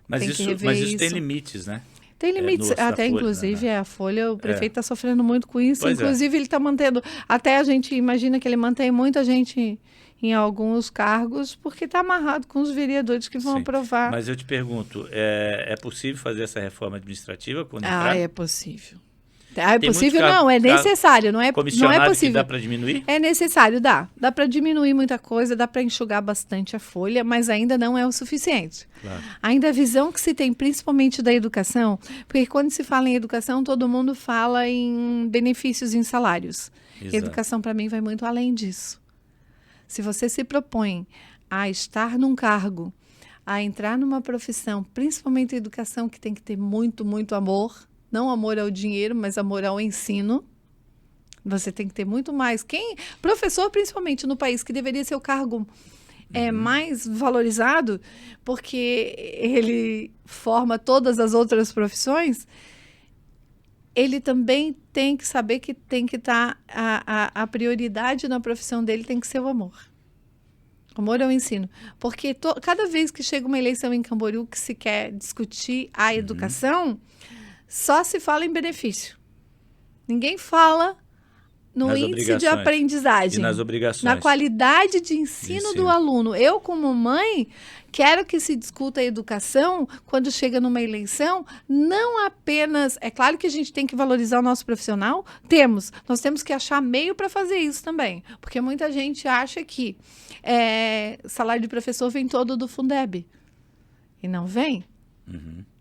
Mas isso tem limites, né? Tem limites, até inclusive a Folha, o prefeito está sofrendo muito com isso. Pois inclusive ele está mantendo, até a gente imagina que ele mantém muita gente em alguns cargos, porque está amarrado com os vereadores que vão aprovar. Mas eu te pergunto, é possível fazer essa reforma administrativa quando entrar? É possível. É possível, não, é necessário, não é possível. Que dá para diminuir? É necessário, dá para diminuir muita coisa, dá para enxugar bastante a folha, mas ainda não é o suficiente. Claro. Ainda a visão que se tem, principalmente da educação, porque quando se fala em educação, todo mundo fala em benefícios em salários. Exato. Educação, para mim, vai muito além disso. Se você se propõe a estar num cargo, a entrar numa profissão, principalmente a educação, que tem que ter muito, muito amor, não amor ao dinheiro, mas amor ao ensino, você tem que ter muito mais. Professor, principalmente no país, que deveria ser o cargo mais valorizado, porque ele forma todas as outras profissões, ele também tem que saber que tem que estar a prioridade na profissão dele tem que ser o amor. Amor ao ensino. Porque cada vez que chega uma eleição em Camboriú que se quer discutir a educação, só se fala em benefício. Ninguém fala no índice de aprendizagem. E nas obrigações. Na qualidade de ensino do aluno. Eu, como mãe, quero que se discuta a educação quando chega numa eleição, não apenas... É claro que a gente tem que valorizar o nosso profissional, nós temos que achar meio para fazer isso também, porque muita gente acha que salário de professor vem todo do Fundeb, e não vem.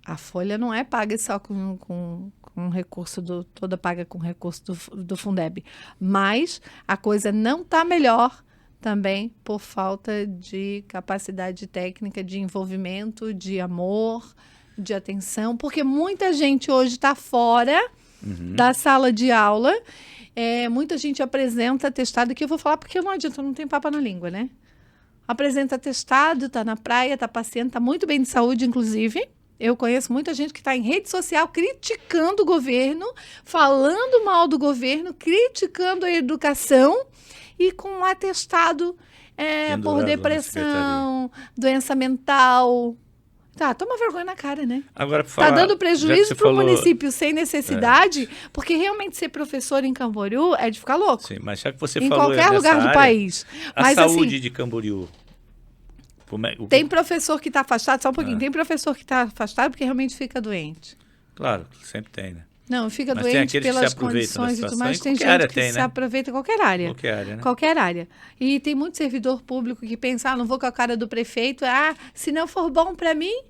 A folha não é paga só com recurso toda paga com recurso do Fundeb, mas a coisa não está melhor também por falta de capacidade técnica, de envolvimento, de amor, de atenção, porque muita gente hoje está fora da sala de aula, muita gente apresenta atestado, que eu vou falar porque não adianta, não tem papo na língua, né? apresenta atestado, está na praia, está passeando, está muito bem de saúde, inclusive. Eu conheço muita gente que está em rede social criticando o governo, falando mal do governo, criticando a educação e com um atestado por depressão, doença mental. Tá, toma vergonha na cara, né? Agora, tá dando prejuízo para o município sem necessidade, porque realmente ser professor em Camboriú é de ficar louco. Sim, mas já que você em falou qualquer lugar do país. A saúde de Camboriú. Tem professor que está afastado, só um pouquinho, tem professor que está afastado porque realmente fica doente. Claro, sempre tem, né? Não, fica doente pelas condições e tudo mais. Tem gente que se aproveita em qualquer área. Qualquer área, né? Qualquer área. E tem muito servidor público que pensa, não vou com a cara do prefeito, se não for bom para mim,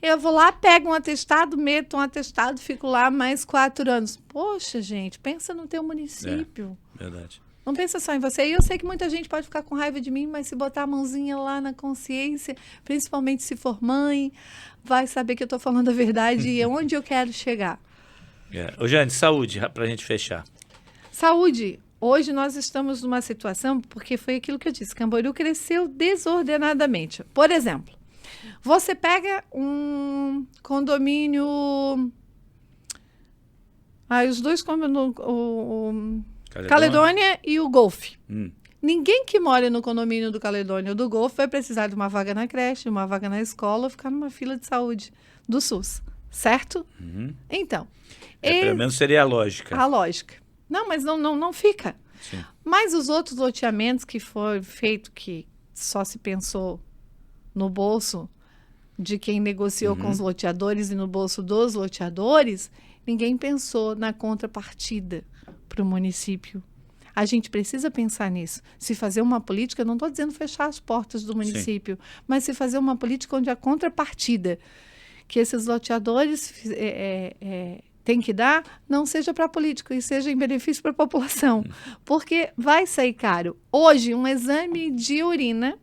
eu vou lá, pego um atestado, meto um atestado, fico lá mais 4 anos. Poxa, gente, pensa no teu município. Verdade. Não pensa só em você. E eu sei que muita gente pode ficar com raiva de mim, mas se botar a mãozinha lá na consciência, principalmente se for mãe, vai saber que eu estou falando a verdade e é onde eu quero chegar. Ô, Jane, saúde, para a gente fechar. Saúde. Hoje nós estamos numa situação, porque foi aquilo que eu disse, Camboriú cresceu desordenadamente. Por exemplo, você pega um condomínio... os dois condomínios... Caledônia e o Golfe. Ninguém que mora no condomínio do Caledônia ou do Golfe vai precisar de uma vaga na creche, uma vaga na escola ou ficar numa fila de saúde do SUS, certo? Então... pelo menos seria a lógica. A lógica. Não, mas não fica. Sim. Mas os outros loteamentos que foram feitos, que só se pensou no bolso de quem negociou com os loteadores e no bolso dos loteadores, ninguém pensou na contrapartida para o município. A gente precisa pensar nisso. Se fazer uma política, não estou dizendo fechar as portas do município, mas se fazer uma política onde a contrapartida que esses loteadores têm que dar, não seja para político e seja em benefício para a população. Porque vai sair caro. Hoje, um exame de urina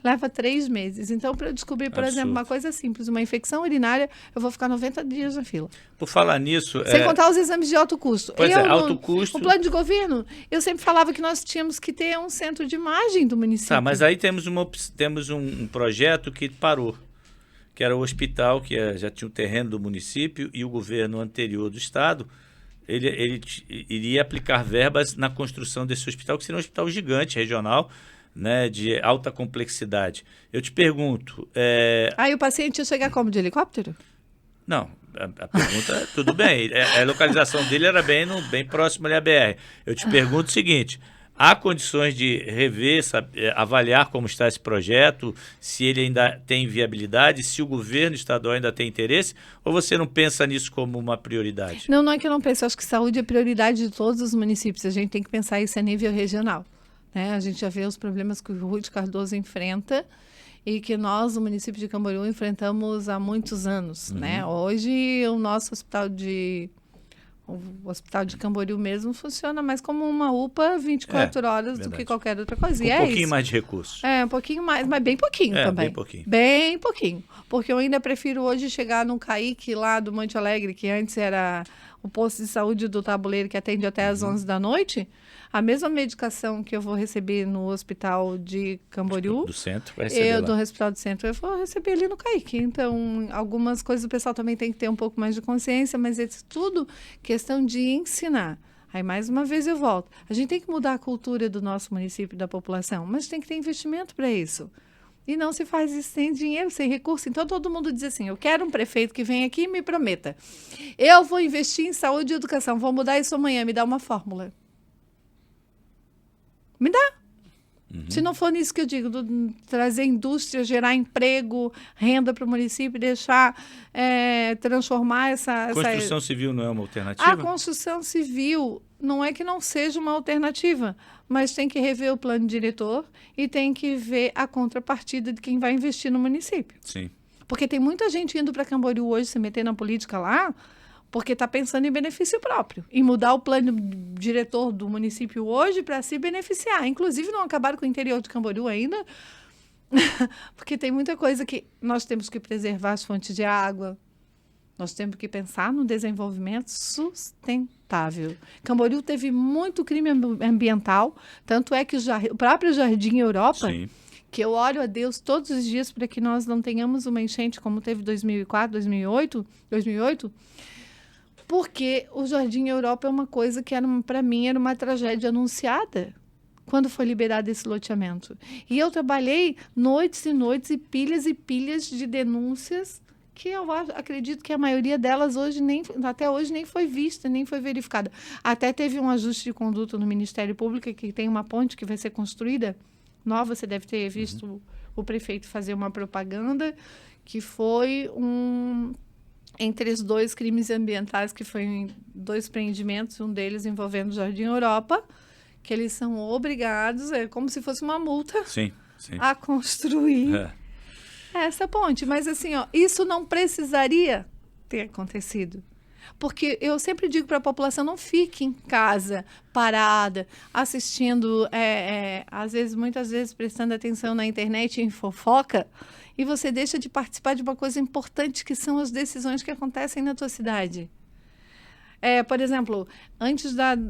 leva 3 meses. Então, para eu descobrir, por exemplo, uma coisa simples, uma infecção urinária, eu vou ficar 90 dias na fila. Por falar nisso... Sem contar os exames de alto custo. Alto custo... O plano de governo, eu sempre falava que nós tínhamos que ter um centro de imagem do município. Tá, mas aí temos um projeto que parou, que era o hospital, que já tinha um terreno do município, e o governo anterior do estado, ele iria aplicar verbas na construção desse hospital, que seria um hospital gigante, regional, né, de alta complexidade. Eu te pergunto... Aí o paciente ia chegar como, de helicóptero? Não, a pergunta, tudo bem, a localização dele era bem próximo ali à BR. Eu te pergunto o seguinte, há condições de rever, avaliar como está esse projeto, se ele ainda tem viabilidade, se o governo estadual ainda tem interesse, ou você não pensa nisso como uma prioridade? Não é que eu não penso, eu acho que saúde é prioridade de todos os municípios, a gente tem que pensar isso a nível regional. Né? A gente já vê os problemas que o Rui de Cardoso enfrenta e que nós, o município de Camboriú, enfrentamos há muitos anos. Né? Hoje, o nosso hospital de Camboriú mesmo funciona mais como uma UPA 24 horas do que qualquer outra coisa. Um pouquinho mais de recursos. Um pouquinho mais, mas bem pouquinho também. Bem pouquinho. Bem pouquinho. Porque eu ainda prefiro hoje chegar no CAIC lá do Monte Alegre, que antes era o posto de saúde do Tabuleiro, que atende até às 11 da noite. A mesma medicação que eu vou receber no hospital de Camboriú, do centro, vai receber lá. Do hospital do centro, eu vou receber ali no CAIC. Então, algumas coisas o pessoal também tem que ter um pouco mais de consciência, mas é tudo questão de ensinar. Aí, mais uma vez, eu volto. A gente tem que mudar a cultura do nosso município, da população, mas tem que ter investimento para isso. E não se faz isso sem dinheiro, sem recurso. Então, todo mundo diz assim, eu quero um prefeito que venha aqui e me prometa. Eu vou investir em saúde e educação, vou mudar isso amanhã, me dá uma fórmula. Me dá. Se não for nisso que eu digo, trazer indústria, gerar emprego, renda para o município, deixar, transformar essa... Construção civil não é uma alternativa? A construção civil não é que não seja uma alternativa, mas tem que rever o plano diretor e tem que ver a contrapartida de quem vai investir no município. Sim. Porque tem muita gente indo para Camboriú hoje se meter na política lá, porque está pensando em benefício próprio, em mudar o plano diretor do município hoje para se beneficiar. Inclusive, não acabaram com o interior de Camboriú ainda, porque tem muita coisa que nós temos que preservar as fontes de água, nós temos que pensar no desenvolvimento sustentável. Camboriú teve muito crime ambiental, tanto é que o próprio Jardim Europa, Sim, que eu oro a Deus todos os dias para que nós não tenhamos uma enchente como teve em 2004, 2008, porque o Jardim Europa é uma coisa que, para mim, era uma tragédia anunciada quando foi liberado esse loteamento. E eu trabalhei noites e noites e pilhas de denúncias que eu acredito que a maioria delas até hoje nem foi vista, nem foi verificada. Até teve um ajuste de conduta no Ministério Público, que tem uma ponte que vai ser construída nova. Você deve ter visto o prefeito fazer uma propaganda, que foi entre os 2 crimes ambientais, que foi 2 preendimentos, um deles envolvendo o Jardim Europa, que eles são obrigados, é como se fosse uma multa, sim. a construir essa ponte. Mas assim, isso não precisaria ter acontecido. Porque eu sempre digo para a população, não fique em casa, parada, assistindo, muitas vezes prestando atenção na internet em fofoca, e você deixa de participar de uma coisa importante, que são as decisões que acontecem na tua cidade. Por exemplo,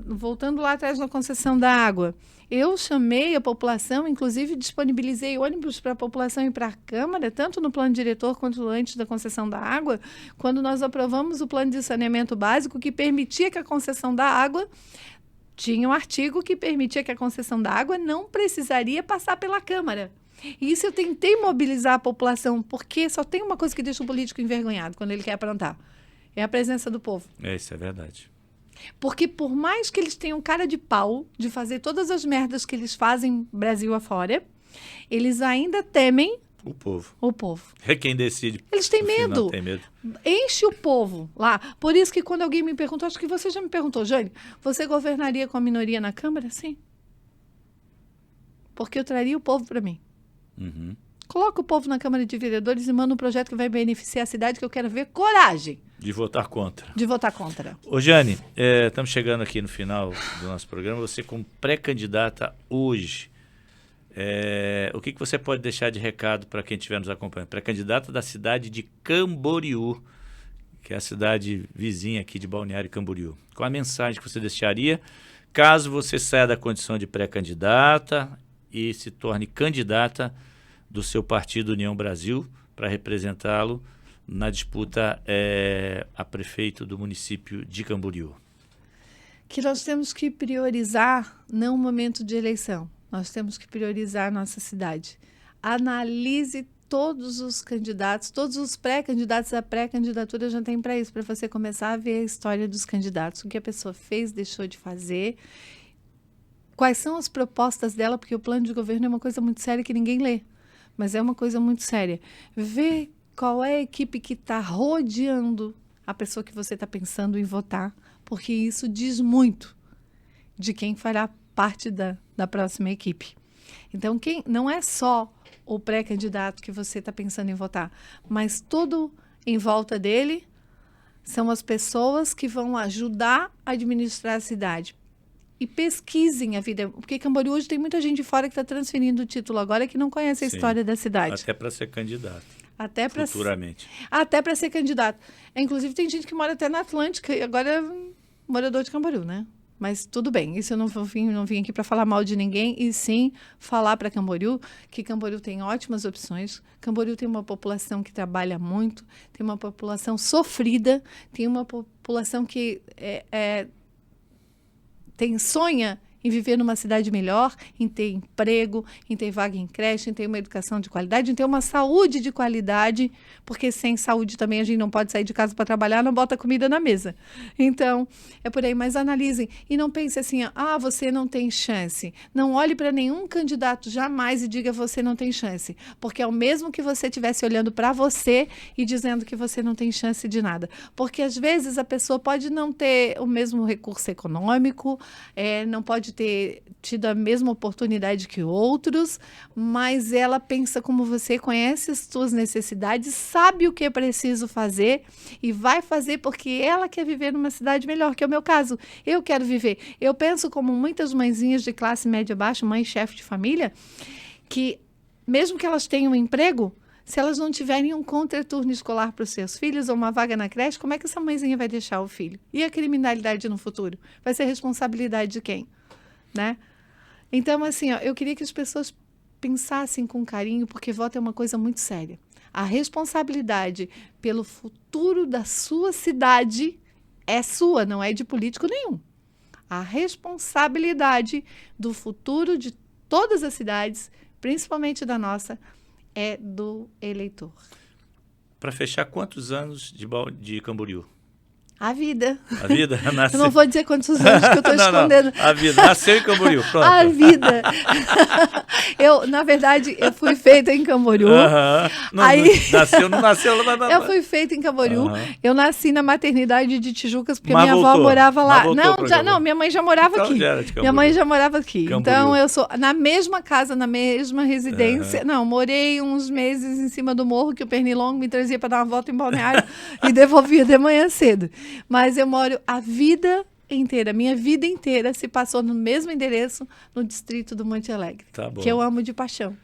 voltando lá atrás na concessão da água, eu chamei a população, inclusive disponibilizei ônibus para a população ir para a Câmara, tanto no plano diretor quanto antes da concessão da água, quando nós aprovamos o plano de saneamento básico, que permitia que a concessão da água, tinha um artigo que permitia que a concessão da água não precisaria passar pela Câmara. E isso eu tentei mobilizar a população, porque só tem uma coisa que deixa o político envergonhado quando ele quer aprontar. É a presença do povo. Isso é verdade. Porque por mais que eles tenham cara de pau de fazer todas as merdas que eles fazem Brasil afora, eles ainda temem o povo. É quem decide. Eles têm medo. Tem medo. Enche o povo lá. Por isso que quando alguém me perguntou, acho que você já me perguntou, Jane, você governaria com a minoria na Câmara? Sim. Porque eu traria o povo para mim. Coloca o povo na Câmara de Vereadores e manda um projeto que vai beneficiar a cidade, que eu quero ver coragem. De votar contra. Ô, Jane, estamos chegando aqui no final do nosso programa. Você, como pré-candidata hoje, o que você pode deixar de recado para quem estiver nos acompanhando? Pré-candidata da cidade de Camboriú, que é a cidade vizinha aqui de Balneário Camboriú. Qual a mensagem que você deixaria caso você saia da condição de pré-candidata e se torne candidata do seu partido União Brasil para representá-lo na disputa a prefeito do município de Camboriú? Que nós temos que priorizar não o momento de eleição, nós temos que priorizar a nossa cidade. Analise todos os candidatos, todos os pré-candidatos. A pré-candidatura já tem para isso, para você começar a ver a história dos candidatos, o que a pessoa fez, deixou de fazer, quais são as propostas dela, porque o plano de governo é uma coisa muito séria que ninguém lê, mas é uma coisa muito séria. Ver qual é a equipe que está rodeando a pessoa que você está pensando em votar, porque isso diz muito de quem fará parte da próxima equipe. Então, não é só o pré-candidato que você está pensando em votar, mas tudo em volta dele são as pessoas que vão ajudar a administrar a cidade. E pesquisem a vida, porque Camboriú hoje tem muita gente de fora que está transferindo o título agora que não conhece a história da cidade. Até para ser candidato. Futuramente. Até para ser candidato. Inclusive, tem gente que mora até na Atlântica e agora é morador de Camboriú, né? Mas tudo bem, isso eu não vim aqui para falar mal de ninguém, e sim falar para Camboriú que Camboriú tem ótimas opções. Camboriú tem uma população que trabalha muito, tem uma população sofrida, tem uma população que sonha em viver numa cidade melhor, em ter emprego, em ter vaga em creche, em ter uma educação de qualidade, em ter uma saúde de qualidade, porque sem saúde também a gente não pode sair de casa para trabalhar, não bota comida na mesa. Então, é por aí, mas analisem e não pense assim, você não tem chance. Não olhe para nenhum candidato jamais e diga você não tem chance, porque é o mesmo que você estivesse olhando para você e dizendo que você não tem chance de nada. Porque às vezes a pessoa pode não ter o mesmo recurso econômico, não pode ter tido a mesma oportunidade que outros, mas ela pensa como você, conhece as suas necessidades, sabe o que é preciso fazer e vai fazer porque ela quer viver numa cidade melhor, que é o meu caso. Eu quero viver. Eu penso como muitas mãezinhas de classe média baixa, mãe chefe de família, que mesmo que elas tenham um emprego, se elas não tiverem um contraturno escolar para os seus filhos ou uma vaga na creche, como é que essa mãezinha vai deixar o filho? E a criminalidade no futuro? Vai ser responsabilidade de quem? Né? Então, assim, eu queria que as pessoas pensassem com carinho, porque voto é uma coisa muito séria. A responsabilidade pelo futuro da sua cidade é sua, não é de político nenhum. A responsabilidade do futuro de todas as cidades, principalmente da nossa, é do eleitor. Para fechar, quantos anos de Camboriú? A vida. A vida? Eu não vou dizer quantos anos que eu estou escondendo. Não. A vida. Nasceu em Camboriú, pronto. A vida. Na verdade, eu fui feita em Camboriú. Não nasceu. Eu fui feita em Camboriú. Eu nasci na maternidade de Tijucas, porque Mas minha voltou. avó morava lá. Não, minha mãe já morava então, aqui. Já era de Camboriú. Minha mãe já morava aqui. Camboriú. Então, eu sou na mesma casa, na mesma residência. Não, morei uns meses em cima do morro, que o Pernilongo me trazia para dar uma volta em Balneário e devolvia de manhã cedo. Mas eu moro a vida inteira, minha vida inteira se passou no mesmo endereço, no distrito do Monte Alegre, que eu amo de paixão.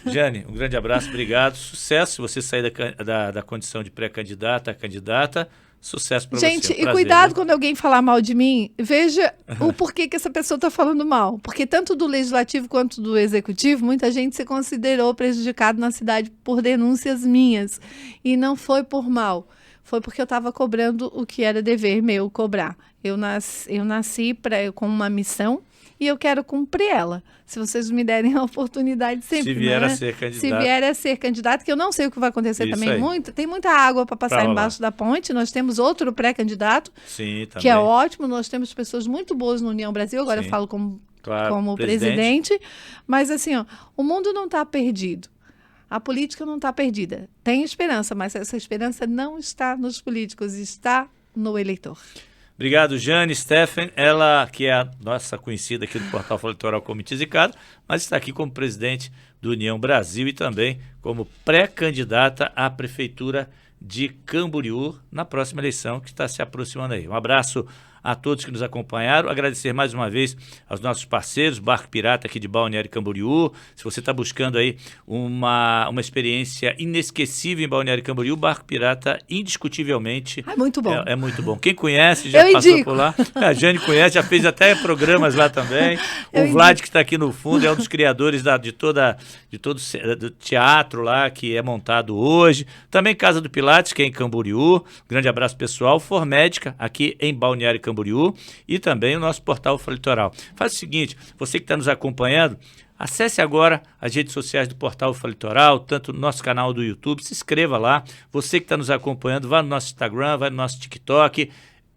Jane, um grande abraço, obrigado, sucesso se você sair da condição de pré-candidata a candidata, sucesso para você. Gente, e cuidado quando alguém falar mal de mim, veja o porquê que essa pessoa está falando mal, porque tanto do legislativo quanto do executivo, muita gente se considerou prejudicado na cidade por denúncias minhas, e não foi por mal. Foi porque eu estava cobrando o que era dever meu cobrar. Eu nasci com uma missão e eu quero cumprir ela. Se vocês me derem a oportunidade sempre. Se vier a ser candidata. Se vier a ser candidata, que eu não sei o que vai acontecer Isso também. aí. Tem muita água para passar embaixo da ponte. Nós temos outro pré-candidato, que é ótimo. Nós temos pessoas muito boas no União Brasil. Agora eu falo como presidente. Mas assim, o mundo não está perdido. A política não está perdida. Tem esperança, mas essa esperança não está nos políticos, está no eleitor. Obrigado, Jane Steffen, ela que é a nossa conhecida aqui do Portal Folha Litoral como Tizicado, mas está aqui como presidente do União Brasil e também como pré-candidata à Prefeitura de Camboriú na próxima eleição que está se aproximando aí. Um abraço a todos que nos acompanharam, agradecer mais uma vez aos nossos parceiros, Barco Pirata aqui de Balneário Camboriú. Se você está buscando aí uma experiência inesquecível em Balneário Camboriú, Barco Pirata indiscutivelmente é muito bom. É muito bom. Quem conhece já passou por lá. A Jane conhece, já fez até programas lá também. O Vlad que está aqui no fundo é um dos criadores de todo o teatro lá que é montado hoje. Também Casa do Pilates, que é em Camboriú. Grande abraço pessoal. Formédica aqui em Balneário Camboriú e também o nosso portal Folha Litoral. Faz o seguinte, você que está nos acompanhando, acesse agora as redes sociais do portal Folha Litoral, tanto no nosso canal do YouTube, se inscreva lá. Você que está nos acompanhando, vá no nosso Instagram, vá no nosso TikTok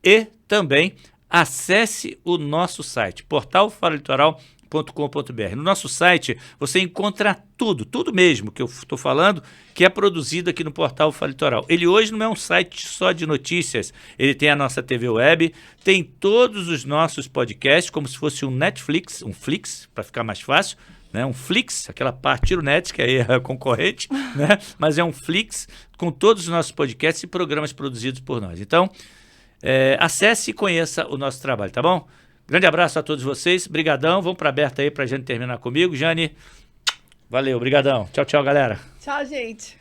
e também acesse o nosso site, portalfolhalitoral.com.br. No nosso site você encontra tudo mesmo que eu estou falando, que é produzido aqui no Portal Folha Litoral. Ele hoje não é um site só de notícias, ele tem a nossa TV Web, tem todos os nossos podcasts, como se fosse um Netflix, um Flix, para ficar mais fácil, né? Um Flix, aquela parte, tira o Net, que aí é a concorrente, né? Mas é um Flix com todos os nossos podcasts e programas produzidos por nós. Então, acesse e conheça o nosso trabalho, tá bom? Grande abraço a todos vocês, brigadão, vamos para aberta aí para a Jane terminar comigo. Jane, valeu, brigadão. Tchau, galera. Tchau, gente.